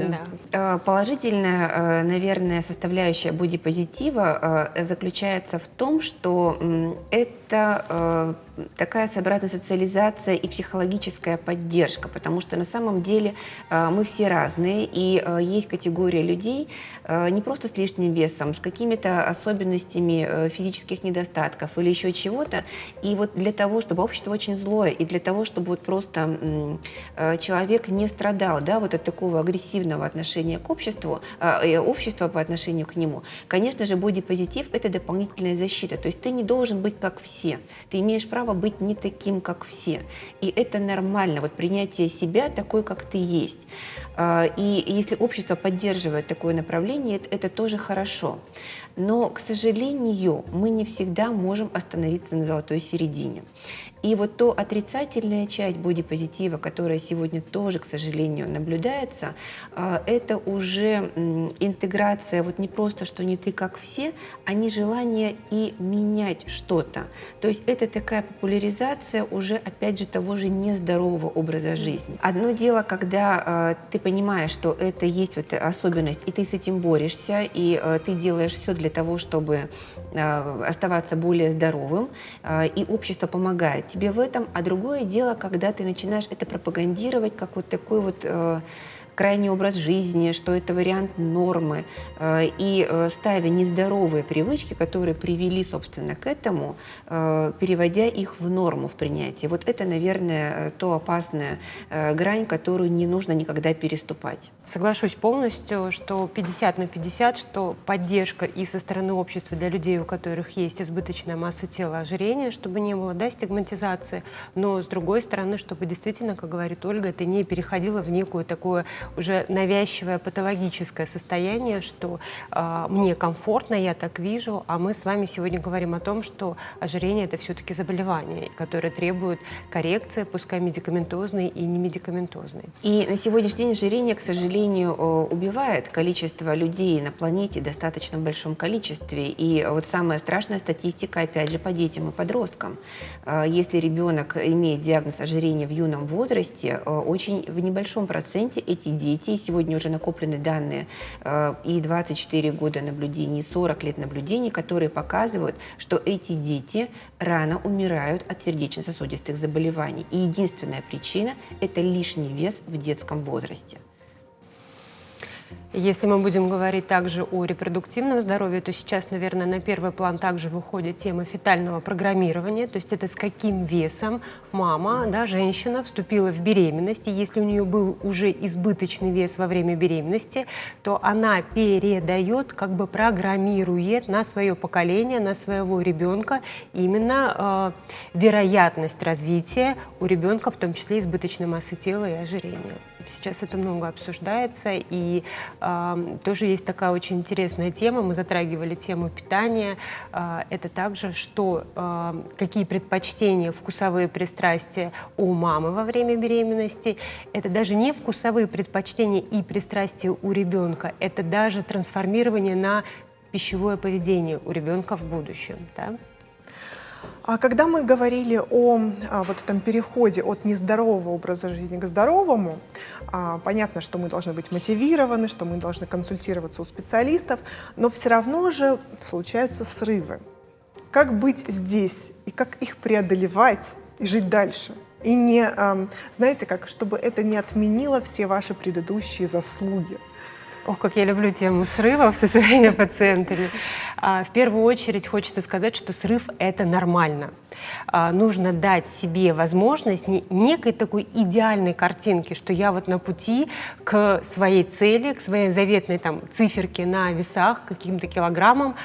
да. Положительная, наверное, составляющая бодипозитива заключается в том, что это такая своеобразная социализация и психологическая поддержка, потому что на самом деле мы все разные, и есть категория людей не просто с лишним весом, с какими-то особенностями физических недостатков или еще чего-то, и вот для того, чтобы общество очень злое, и для того, чтобы вот просто человек не страдал, да, вот от такого агрессивного отношения к обществу, общества по отношению к нему, конечно же, бодипозитив — это дополнительная защита, то есть ты не должен быть как все, все. Ты имеешь право быть не таким, как все. И это нормально, вот принятие себя такой, как ты есть. И если общество поддерживает такое направление, это тоже хорошо. Но, к сожалению, мы не всегда можем остановиться на золотой середине. И вот то отрицательная часть бодипозитива, которая сегодня тоже, к сожалению, наблюдается, это уже интеграция, вот не просто, что не ты как все, а нежелание и менять что-то. То есть это такая популяризация уже, опять же, того же нездорового образа жизни. Одно дело, когда ты понимаешь, что это есть вот особенность, и ты с этим борешься, и ты делаешь все для того, чтобы оставаться более здоровым, и общество помогает тебе в этом, а другое дело, когда ты начинаешь это пропагандировать как вот такой вот крайний образ жизни, что это вариант нормы, и ставя нездоровые привычки, которые привели, собственно, к этому, переводя их в норму в принятии. Вот это, наверное, то опасная грань, которую не нужно никогда переступать. Соглашусь полностью, что 50 на 50, что поддержка и со стороны общества для людей, у которых есть избыточная масса тела, ожирение, чтобы не было, да, стигматизации, но с другой стороны, чтобы действительно, как говорит Ольга, это не переходило в некое такое уже навязчивое патологическое состояние, что мне комфортно, я так вижу, а мы с вами сегодня говорим о том, что ожирение — это все-таки заболевание, которое требует коррекции, пускай медикаментозной и немедикаментозной. И на сегодняшний день ожирение, к сожалению, убивает количество людей на планете в достаточно большом количестве. И вот самая страшная статистика, опять же, по детям и подросткам. Если ребенок имеет диагноз ожирения в юном возрасте, очень в небольшом проценте эти дети, сегодня уже накоплены данные, и 24 года наблюдений, и 40 лет наблюдений, которые показывают, что эти дети рано умирают от сердечно-сосудистых заболеваний. И единственная причина – это лишний вес в детском возрасте. Если мы будем говорить также о репродуктивном здоровье, то сейчас, наверное, на первый план также выходит тема фетального программирования, то есть это с каким весом мама, да, женщина вступила в беременность, и если у нее был уже избыточный вес во время беременности, то она передает, как бы программирует на свое поколение, на своего ребенка именно вероятность развития у ребенка, в том числе избыточной массы тела и ожирения. Сейчас это много обсуждается, и тоже есть такая очень интересная тема, мы затрагивали тему питания, это также, что какие предпочтения, вкусовые пристрастия у мамы во время беременности, это даже не вкусовые предпочтения и пристрастия у ребенка, это даже трансформирование на пищевое поведение у ребенка в будущем. Да? А когда мы говорили о вот этом переходе от нездорового образа жизни к здоровому, понятно, что мы должны быть мотивированы, что мы должны консультироваться у специалистов, но все равно же случаются срывы. Как быть здесь и как их преодолевать и жить дальше? И не, знаете, как, чтобы это не отменило все ваши предыдущие заслуги. Ох, как я люблю тему срывов со своими пациентами. В первую очередь хочется сказать, что срыв – это нормально. Нужно дать себе возможность некой такой идеальной картинки, что я вот на пути к своей цели, к своей заветной там циферке на весах, каким-то килограммам.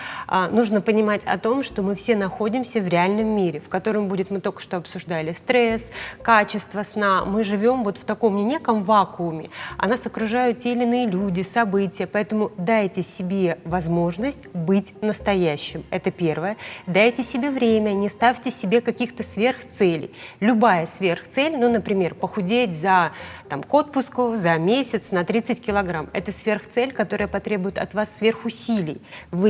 Нужно понимать о том, что мы все находимся в реальном мире, в котором будет, мы только что обсуждали, стресс, качество сна. Мы живем вот в таком не неком вакууме, а нас окружают те или иные люди, события. Поэтому дайте себе возможность быть настоящим. Это первое. Дайте себе время, не ставьте себе каких-то сверхцелей. Любая сверхцель, ну, например, похудеть к отпуску за месяц на 30 килограмм. Это сверхцель, которая потребует от вас сверхусилий. Вы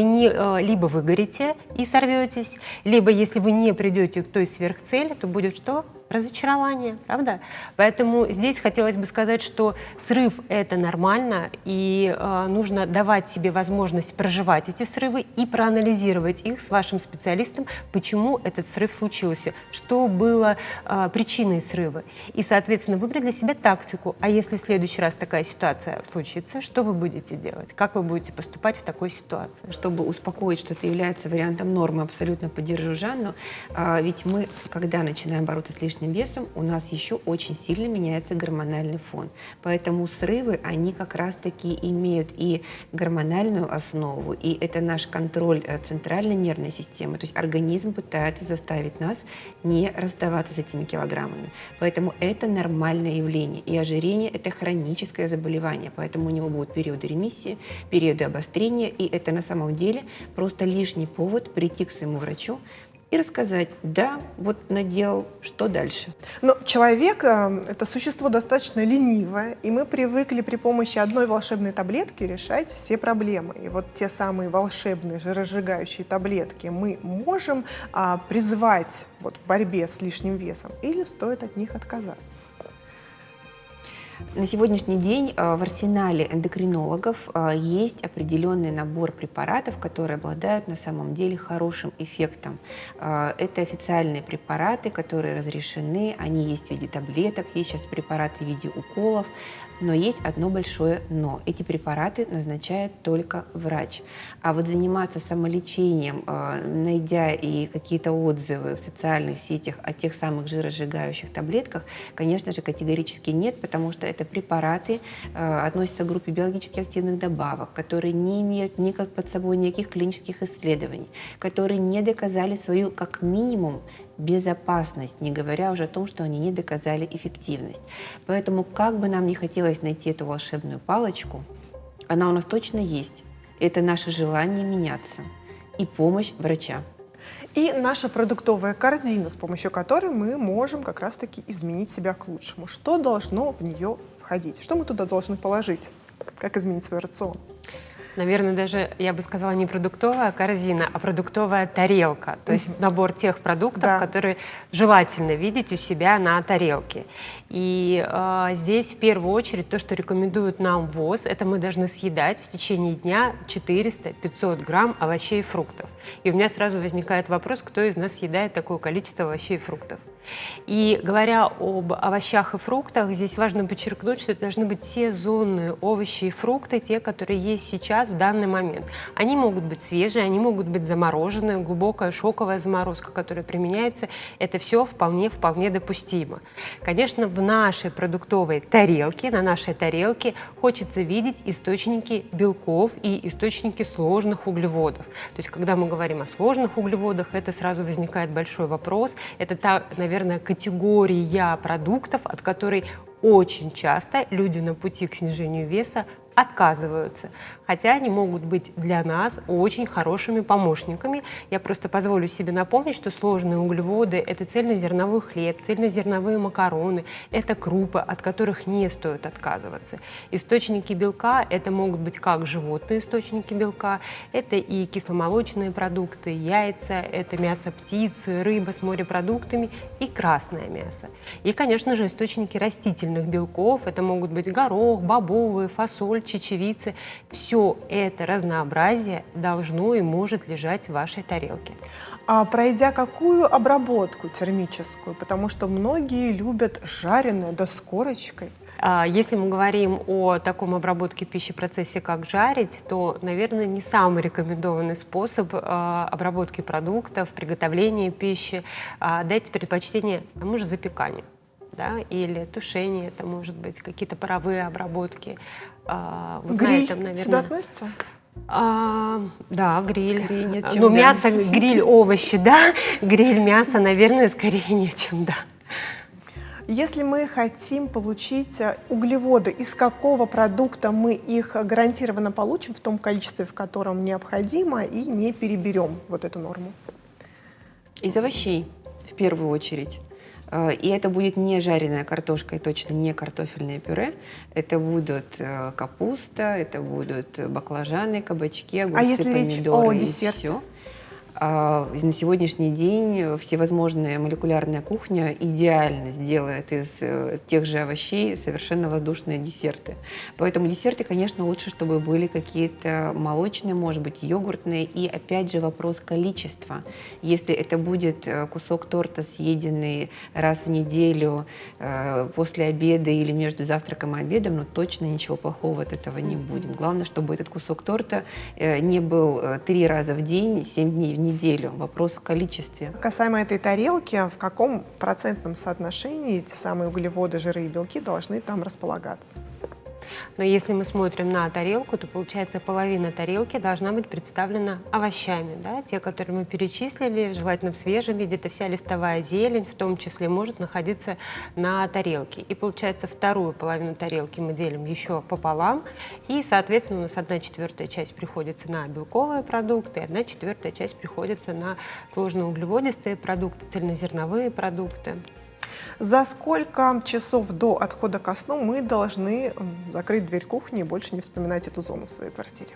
либо выгорите и сорветесь, либо если вы не придете к той сверхцели, то будет что? Разочарование, правда? Поэтому здесь хотелось бы сказать, что срыв – это нормально, и нужно давать себе возможность проживать эти срывы и проанализировать их с вашим специалистом, почему этот срыв случился, что было причиной срыва. И, соответственно, выбрать для себя тактику. А если в следующий раз такая ситуация случится, что вы будете делать? Как вы будете поступать в такой ситуации? Чтобы успокоить, что это является вариантом нормы, абсолютно поддержу Жанну. Ведь мы, когда начинаем бороться с лишним лишним весом, у нас еще очень сильно меняется гормональный фон. Поэтому срывы, они как раз-таки имеют и гормональную основу, и это наш контроль центральной нервной системы. То есть организм пытается заставить нас не расставаться с этими килограммами. Поэтому это нормальное явление. И ожирение – это хроническое заболевание, поэтому у него будут периоды ремиссии, периоды обострения, и это на самом деле просто лишний повод прийти к своему врачу и рассказать: да, вот наделал, что дальше? Но человек это существо достаточно ленивое, и мы привыкли при помощи одной волшебной таблетки решать все проблемы. И вот те самые волшебные жиросжигающие таблетки мы можем призвать вот в борьбе с лишним весом, или стоит от них отказаться? На сегодняшний день в арсенале эндокринологов есть определенный набор препаратов, которые обладают на самом деле хорошим эффектом. Это официальные препараты, которые разрешены, они есть в виде таблеток, есть сейчас препараты в виде уколов. Но есть одно большое «но». Эти препараты назначает только врач. А вот заниматься самолечением, найдя и какие-то отзывы в социальных сетях о тех самых жиросжигающих таблетках, конечно же, категорически нет, потому что это препараты относятся к группе биологически активных добавок, которые не имеют никак под собой никаких клинических исследований, которые не доказали свою, как минимум, безопасность, не говоря уже о том, что они не доказали эффективность. Поэтому, как бы нам ни хотелось найти эту волшебную палочку, она у нас точно есть. Это наше желание меняться и помощь врача. И наша продуктовая корзина, с помощью которой мы можем как раз-таки изменить себя к лучшему. Что должно в нее входить? Что мы туда должны положить? Как изменить свой рацион? Наверное, даже, я бы сказала, не продуктовая корзина, а продуктовая тарелка. То есть набор тех продуктов, которые желательно видеть у себя на тарелке. И здесь в первую очередь то, что рекомендуют нам ВОЗ, это мы должны съедать в течение дня 400-500 грамм овощей и фруктов. И у меня сразу возникает вопрос, кто из нас съедает такое количество овощей и фруктов. И говоря об овощах и фруктах, здесь важно подчеркнуть, что это должны быть сезонные овощи и фрукты, те, которые есть сейчас в данный момент. Они могут быть свежие, они могут быть замороженные, глубокая шоковая заморозка, которая применяется, это все вполне допустимо. Конечно, в нашей продуктовой тарелке, на нашей тарелке хочется видеть источники белков и источники сложных углеводов. То есть, когда мы говорим о сложных углеводах, это сразу возникает большой вопрос. Это та, наверное, категория продуктов, от которой очень часто люди на пути к снижению веса отказываются, хотя они могут быть для нас очень хорошими помощниками. Я просто позволю себе напомнить, что сложные углеводы – это цельнозерновой хлеб, цельнозерновые макароны, это крупы, от которых не стоит отказываться. Источники белка – это могут быть как животные источники белка, это и кисломолочные продукты, яйца, это мясо птицы, рыба с морепродуктами и красное мясо. И, конечно же, источники растительных белков – это могут быть горох, бобовые, фасоль, чечевицы. Все это разнообразие должно и может лежать в вашей тарелке. А пройдя какую обработку термическую? Потому что многие любят жареное, да с корочкой. Если мы говорим о таком обработке пищи в процессе, как жарить, то, наверное, не самый рекомендованный способ обработки продуктов, приготовления пищи. Дайте предпочтение тому же запеканию. Да, или тушение, это может быть какие-то паровые обработки. Вот гриль этом, наверное, сюда относится? Да, гриль. Скорее нет, чем Ну, да. мясо, гриль, овощи, да. Гриль, мясо, наверное, скорее нет, чем да. Если мы хотим получить углеводы, из какого продукта мы их гарантированно получим в том количестве, в котором необходимо, и не переберем вот эту норму? Из овощей, в первую очередь. И это будет не жареная картошка и точно не картофельное пюре. Это будут капуста, это будут баклажаны, кабачки, огурцы, если помидоры. речь о и десерте? всё. На сегодняшний день всевозможная молекулярная кухня идеально сделает из тех же овощей совершенно воздушные десерты. Поэтому десерты, конечно, лучше, чтобы были какие-то молочные, может быть, йогуртные. И опять же вопрос количества. Если это будет кусок торта, съеденный раз в неделю после обеда или между завтраком и обедом, ну точно ничего плохого от этого не будет. Главное, чтобы этот кусок торта не был 3 раза в день, 7 дней в неделю, неделю. Вопрос в количестве. Касаемо этой тарелки, в каком процентном соотношении эти самые углеводы, жиры и белки должны там располагаться? Но если мы смотрим на тарелку, то получается половина тарелки должна быть представлена овощами. Да? Те, которые мы перечислили, желательно в свежем виде, это вся листовая зелень, в том числе, может находиться на тарелке. И получается вторую половину тарелки мы делим еще пополам. И, соответственно, у нас 1/4 часть приходится на белковые продукты, 1/4 часть приходится на сложноуглеводистые продукты, цельнозерновые продукты. За сколько часов до отхода ко сну мы должны закрыть дверь кухни и больше не вспоминать эту зону в своей квартире?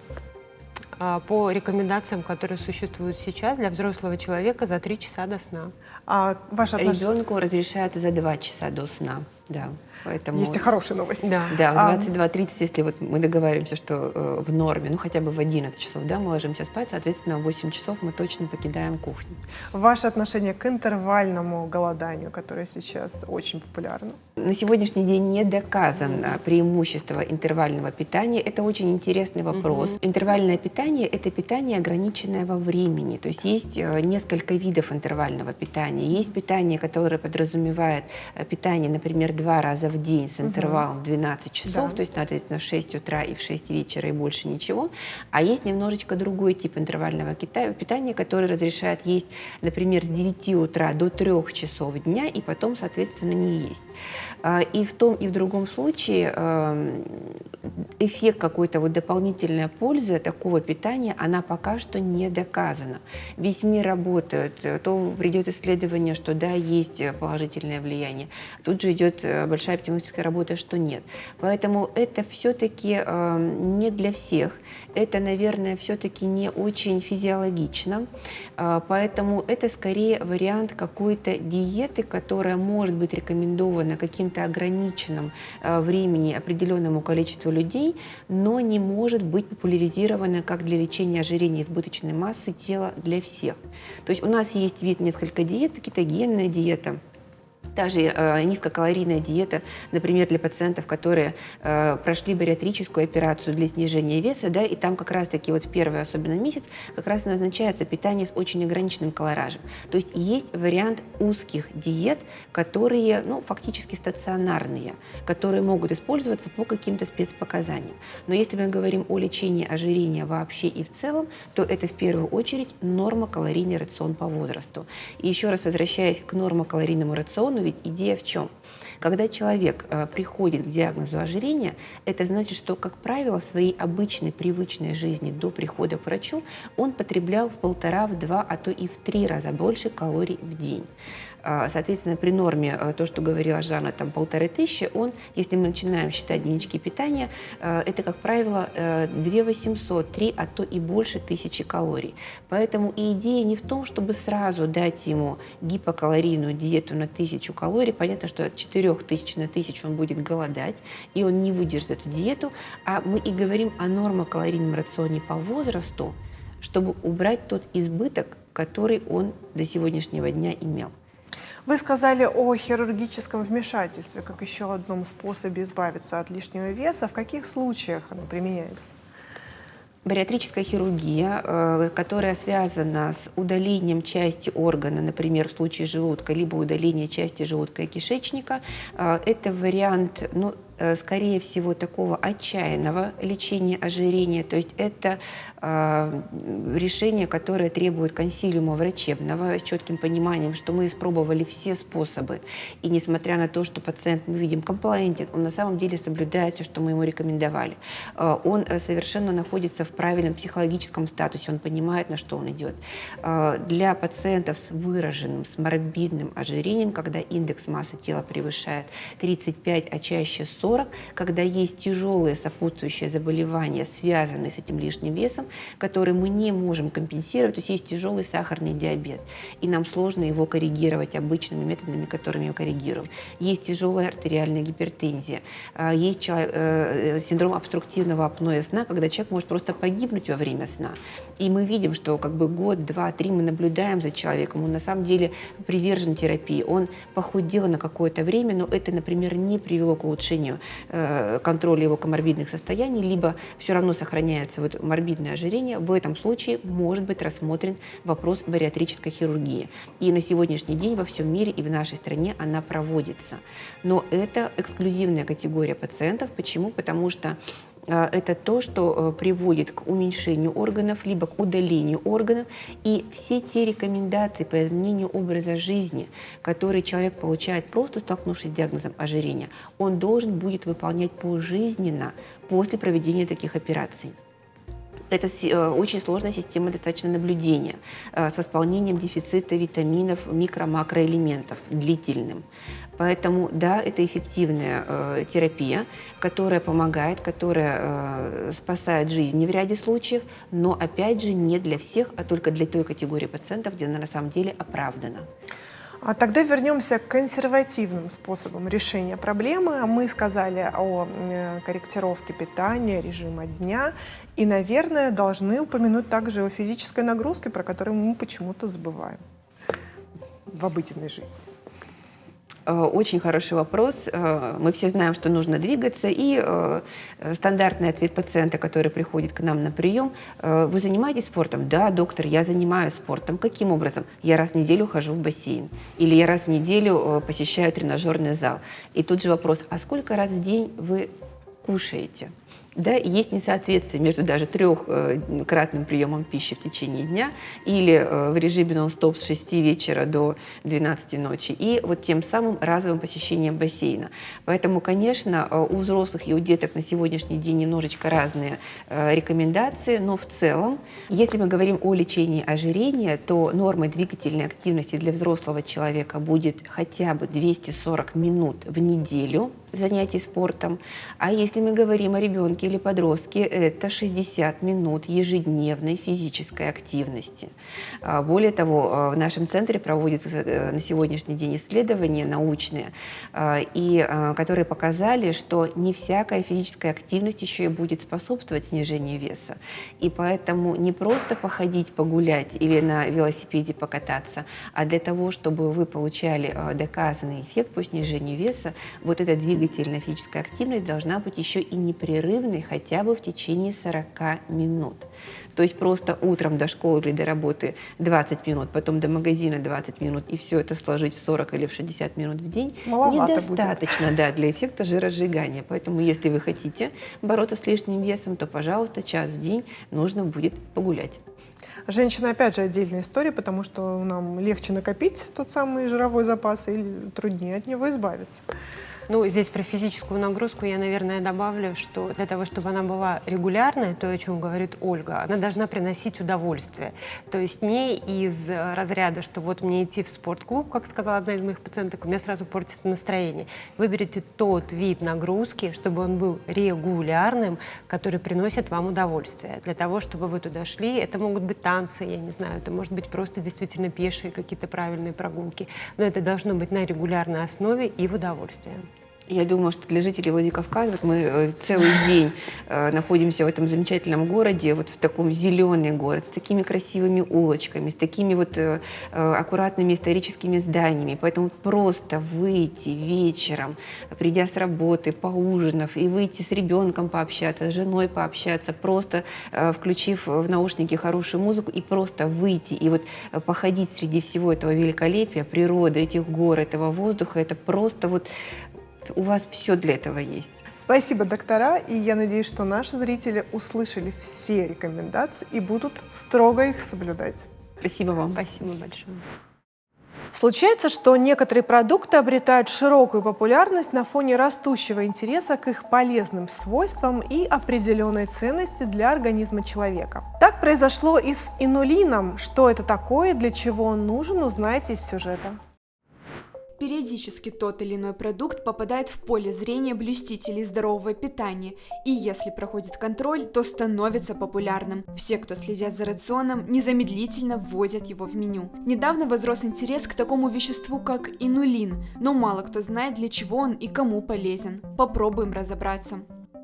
По рекомендациям, которые существуют сейчас, для взрослого человека за 3 часа до сна. Ребенку разрешается за 2 часа до сна. Да, поэтому... Есть и хорошие новости. Да, в 22:30, если вот мы договариваемся, что в норме, ну хотя бы в 11 часов, да, мы ложимся спать, соответственно, в 8 часов мы точно покидаем кухню. Ваше отношение к интервальному голоданию, которое сейчас очень популярно? На сегодняшний день не доказано преимущество интервального питания. Это очень интересный вопрос. Интервальное питание – это питание, ограниченное во времени. То есть есть несколько видов интервального питания. Есть питание, которое подразумевает питание, например, 2 раза в день с интервалом 12 часов, то есть, соответственно, в 6 утра и в 6 вечера и больше ничего. А есть немножечко другой тип интервального питания, который разрешает есть, например, с 9 утра до 3 часов дня и потом, соответственно, не есть. И в том, и в другом случае эффект какой-то вот дополнительной пользы такого питания, она пока что не доказана. Весь мир работает, то придет исследование, что да, есть положительное влияние. Тут же идет большая оптимистическая работа, что нет. Поэтому это все-таки не для всех. Это, наверное, все-таки не очень физиологично. Поэтому это скорее вариант какой-то диеты, которая может быть рекомендована каким-то ограниченным времени определенному количеству людей, но не может быть популяризирована как для лечения ожирения избыточной массы тела для всех. То есть у нас есть вид несколько диет, кетогенная диета, даже низкокалорийная диета, например, для пациентов, которые прошли бариатрическую операцию для снижения веса, да, и там как раз-таки вот в первый особенно месяц как раз назначается питание с очень ограниченным колоражем. То есть есть вариант узких диет, которые, ну, фактически стационарные, которые могут использоваться по каким-то спецпоказаниям. Но если мы говорим о лечении ожирения вообще и в целом, то это в первую очередь нормокалорийный рацион по возрасту. И еще раз возвращаясь к нормокалорийному рациону, ведь идея в чем? Когда человек приходит к диагнозу ожирения, это значит, что, как правило, в своей обычной, привычной жизни до прихода к врачу он потреблял в 1,5, в 2, а то и в 3 раза больше калорий в день. Соответственно, при норме, то, что говорила Жанна, там 1500, он, если мы начинаем считать дневнички питания, это, как правило, 2800, 3, а то и больше 1000 калорий. Поэтому и идея не в том, чтобы сразу дать ему гипокалорийную диету на 1000 калорий. Понятно, что от 4000 на 1000 он будет голодать, и он не выдержит эту диету. А мы и говорим о нормокалорийном рационе по возрасту, чтобы убрать тот избыток, который он до сегодняшнего дня имел. Вы сказали о хирургическом вмешательстве как еще одном способе избавиться от лишнего веса. В каких случаях оно применяется? Бариатрическая хирургия, которая связана с удалением части органа, например, в случае желудка, либо удаление части желудка и кишечника, это вариант, ну, скорее всего, такого отчаянного лечения ожирения. То есть это решение, которое требует консилиума врачебного с четким пониманием, что мы испробовали все способы. И несмотря на то, что пациент, мы видим, комплаентен, он на самом деле соблюдает все, что мы ему рекомендовали. Он совершенно находится в правильном психологическом статусе, он понимает, на что он идет. Для пациентов с выраженным, с морбидным ожирением, когда индекс массы тела превышает 35, а чаще 40, когда есть тяжелые сопутствующие заболевания, связанные с этим лишним весом, которые мы не можем компенсировать, то есть есть тяжелый сахарный диабет, и нам сложно его коррегировать обычными методами, которыми мы коррегируем. Есть тяжелая артериальная гипертензия, есть синдром обструктивного апноэ сна, когда человек может просто погибнуть во время сна. И мы видим, что как бы год, 2, 3 мы наблюдаем за человеком, он на самом деле привержен терапии, он похудел на какое-то время, но это, например, не привело к улучшению контроля его коморбидных состояний, либо все равно сохраняется вот морбидное ожирение, в этом случае может быть рассмотрен вопрос бариатрической хирургии. И на сегодняшний день во всем мире и в нашей стране она проводится. Но это эксклюзивная категория пациентов. Почему? Потому что это то, что приводит к уменьшению органов, либо к удалению органов. И все те рекомендации по изменению образа жизни, которые человек получает, просто столкнувшись с диагнозом ожирения, он должен будет выполнять пожизненно после проведения таких операций. Это очень сложная система достаточно наблюдения с восполнением дефицита витаминов, микро-макроэлементов длительным. Поэтому, да, это эффективная терапия, которая помогает, которая спасает жизни в ряде случаев, но, опять же, не для всех, а только для той категории пациентов, где она на самом деле оправдана. А тогда вернемся к консервативным способам решения проблемы. Мы сказали о корректировке питания, режима дня и, наверное, должны упомянуть также о физической нагрузке, про которую мы почему-то забываем в обыденной жизни. Очень хороший вопрос. Мы все знаем, что нужно двигаться, и стандартный ответ пациента, который приходит к нам на прием: вы занимаетесь спортом? Да, доктор, я занимаюсь спортом. Каким образом? Я раз в неделю хожу в бассейн, или я раз в неделю посещаю тренажерный зал. И тут же вопрос: а сколько раз в день вы кушаете? Да, есть несоответствие между даже трехкратным приемом пищи в течение дня или в режиме нон-стоп с 6 вечера до 12 ночи и вот тем самым разовым посещением бассейна. Поэтому, конечно, у взрослых и у деток на сегодняшний день немножечко разные рекомендации, но в целом, если мы говорим о лечении ожирения, то нормой двигательной активности для взрослого человека будет хотя бы 240 минут в неделю занятий спортом. А если мы говорим о ребенке или подростке, это 60 минут ежедневной физической активности. Более того, в нашем центре проводятся на сегодняшний день исследования научные, которые показали, что не всякая физическая активность еще и будет способствовать снижению веса. И поэтому не просто походить, погулять или на велосипеде покататься, а для того, чтобы вы получали доказанный эффект по снижению веса, вот эта двигательная физическая активность должна быть еще и непрерывной хотя бы в течение 40 минут. То есть просто утром до школы или до работы 20 минут, потом до магазина 20 минут, и все это сложить в 40 или в 60 минут в день недостаточно, да, для эффекта жиросжигания. Поэтому если вы хотите бороться с лишним весом, то, пожалуйста, час в день нужно будет погулять. Женщина, опять же, отдельная история, потому что нам легче накопить тот самый жировой запас или труднее от него избавиться. Ну, здесь про физическую нагрузку я, наверное, добавлю, что для того, чтобы она была регулярной, то, о чем говорит Ольга, она должна приносить удовольствие. То есть не из разряда, что вот мне идти в спортклуб, как сказала одна из моих пациенток, у меня сразу портится настроение. Выберите тот вид нагрузки, чтобы он был регулярным, который приносит вам удовольствие. Для того, чтобы вы туда шли, это могут быть танцы, я не знаю, это может быть просто действительно пешие какие-то правильные прогулки, но это должно быть на регулярной основе и в удовольствие. Я думаю, что для жителей Владикавказа, вот мы целый день находимся в этом замечательном городе, вот в таком зеленый город, с такими красивыми улочками, с такими вот аккуратными историческими зданиями. Поэтому просто выйти вечером, придя с работы, поужинав, и выйти с ребенком пообщаться, с женой пообщаться, просто включив в наушники хорошую музыку и просто выйти и вот походить среди всего этого великолепия, природы, этих гор, этого воздуха, это просто вот у вас все для этого есть. Спасибо, доктора, и я надеюсь, что наши зрители услышали все рекомендации и будут строго их соблюдать. Спасибо вам. Спасибо большое. Случается, что некоторые продукты обретают широкую популярность на фоне растущего интереса к их полезным свойствам и определенной ценности для организма человека. Так произошло и с инулином. Что это такое, для чего он нужен, узнаете из сюжета. Периодически тот или иной продукт попадает в поле зрения блюстителей здорового питания, и если проходит контроль, то становится популярным. Все, кто следят за рационом, незамедлительно вводят его в меню. Недавно возрос интерес к такому веществу, как инулин, но мало кто знает, для чего он и кому полезен. Попробуем разобраться.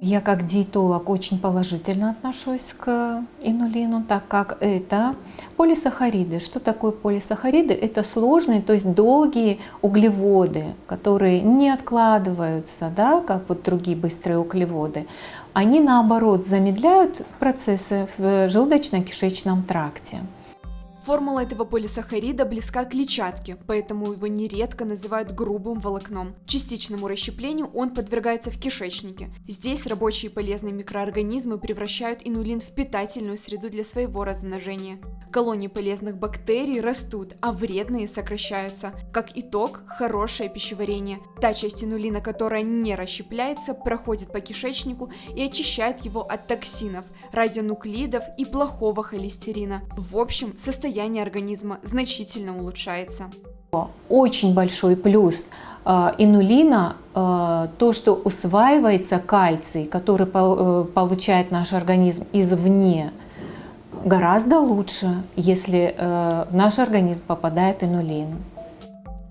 Я как диетолог очень положительно отношусь к инулину, так как это полисахариды. Что такое полисахариды? Это сложные, то есть долгие углеводы, которые не откладываются, да, как вот другие быстрые углеводы. Они наоборот замедляют процессы в желудочно-кишечном тракте. Формула этого полисахарида близка к клетчатке, поэтому его нередко называют грубым волокном. Частичному расщеплению он подвергается в кишечнике. Здесь рабочие полезные микроорганизмы превращают инулин в питательную среду для своего размножения. Колонии полезных бактерий растут, а вредные сокращаются. Как итог, хорошее пищеварение. Та часть инулина, которая не расщепляется, проходит по кишечнику и очищает его от токсинов, радионуклидов и плохого холестерина. В общем, состояние организма значительно улучшается. Очень большой плюс инулина то, что усваивается кальций, который получает наш организм извне, гораздо лучше, если в наш организм попадает инулин.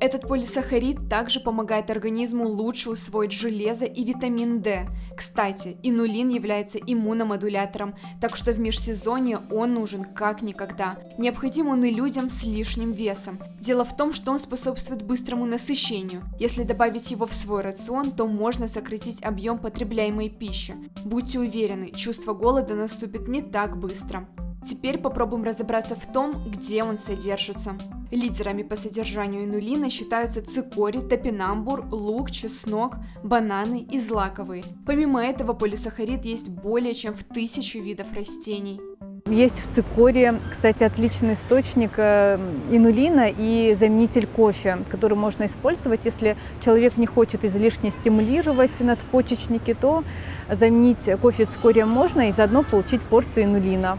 Этот полисахарид также помогает организму лучше усвоить железо и витамин D. Кстати, инулин является иммуномодулятором, так что в межсезонье он нужен как никогда. Необходим он и людям с лишним весом. Дело в том, что он способствует быстрому насыщению. Если добавить его в свой рацион, то можно сократить объем потребляемой пищи. Будьте уверены, чувство голода наступит не так быстро. Теперь попробуем разобраться в том, где он содержится. Лидерами по содержанию инулина считаются цикорий, топинамбур, лук, чеснок, бананы и злаковые. Помимо этого, полисахарид есть более чем в 1000 видов растений. Есть в цикории, кстати, отличный источник инулина и заменитель кофе, который можно использовать, если человек не хочет излишне стимулировать надпочечники, то заменить кофе цикорием можно и заодно получить порцию инулина.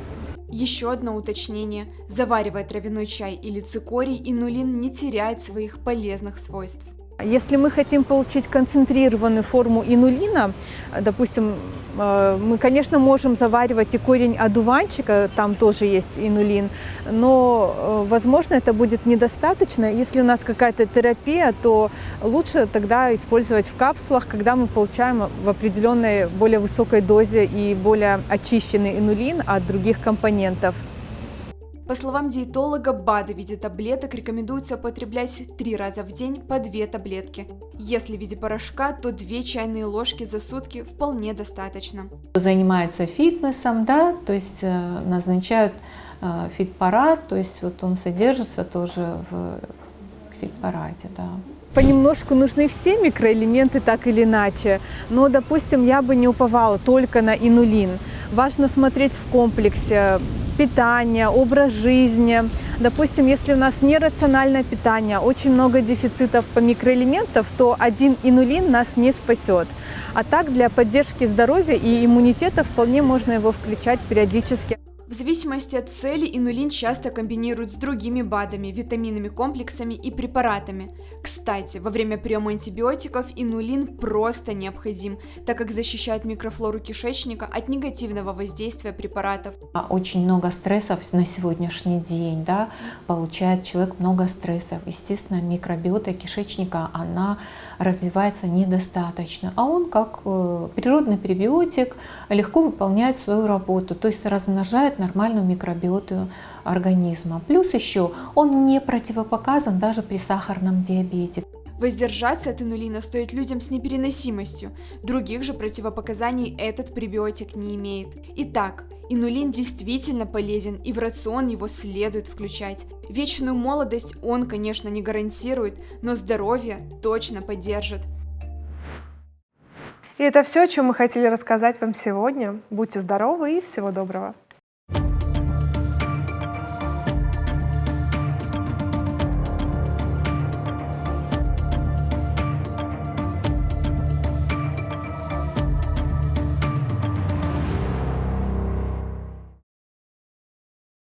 Еще одно уточнение. Заваривая травяной чай или цикорий, инулин не теряет своих полезных свойств. Если мы хотим получить концентрированную форму инулина, допустим, мы, конечно, можем заваривать и корень одуванчика, там тоже есть инулин, но, возможно, это будет недостаточно. Если у нас какая-то терапия, то лучше тогда использовать в капсулах, когда мы получаем в определенной более высокой дозе и более очищенный инулин от других компонентов. По словам диетолога, БАДы в виде таблеток рекомендуется употреблять 3 раза в день по 2 таблетки. Если в виде порошка, то 2 чайные ложки за сутки вполне достаточно. Занимается фитнесом, да, то есть назначают фитпарад, то есть вот он содержится тоже в фитпараде, да. Понемножку нужны все микроэлементы так или иначе, но, допустим, я бы не уповала только на инулин. Важно смотреть в комплексе питание, образ жизни. Допустим, если у нас нерациональное питание, очень много дефицитов по микроэлементам, то один инулин нас не спасет. А так, для поддержки здоровья и иммунитета вполне можно его включать периодически. В зависимости от цели инулин часто комбинируют с другими БАДами, витаминными комплексами и препаратами. Кстати, во время приема антибиотиков инулин просто необходим, так как защищает микрофлору кишечника от негативного воздействия препаратов. Очень много стрессов на сегодняшний день, да, получает человек много стрессов. Естественно, микробиота кишечника, она развивается недостаточно, а он как природный пребиотик легко выполняет свою работу, то есть размножает нормальную микробиоту организма. Плюс еще он не противопоказан даже при сахарном диабете. Воздержаться от инулина стоит людям с непереносимостью. Других же противопоказаний этот пребиотик не имеет. Итак, инулин действительно полезен, и в рацион его следует включать. Вечную молодость он, конечно, не гарантирует, но здоровье точно поддержит. И это все, о чем мы хотели рассказать вам сегодня. Будьте здоровы и всего доброго!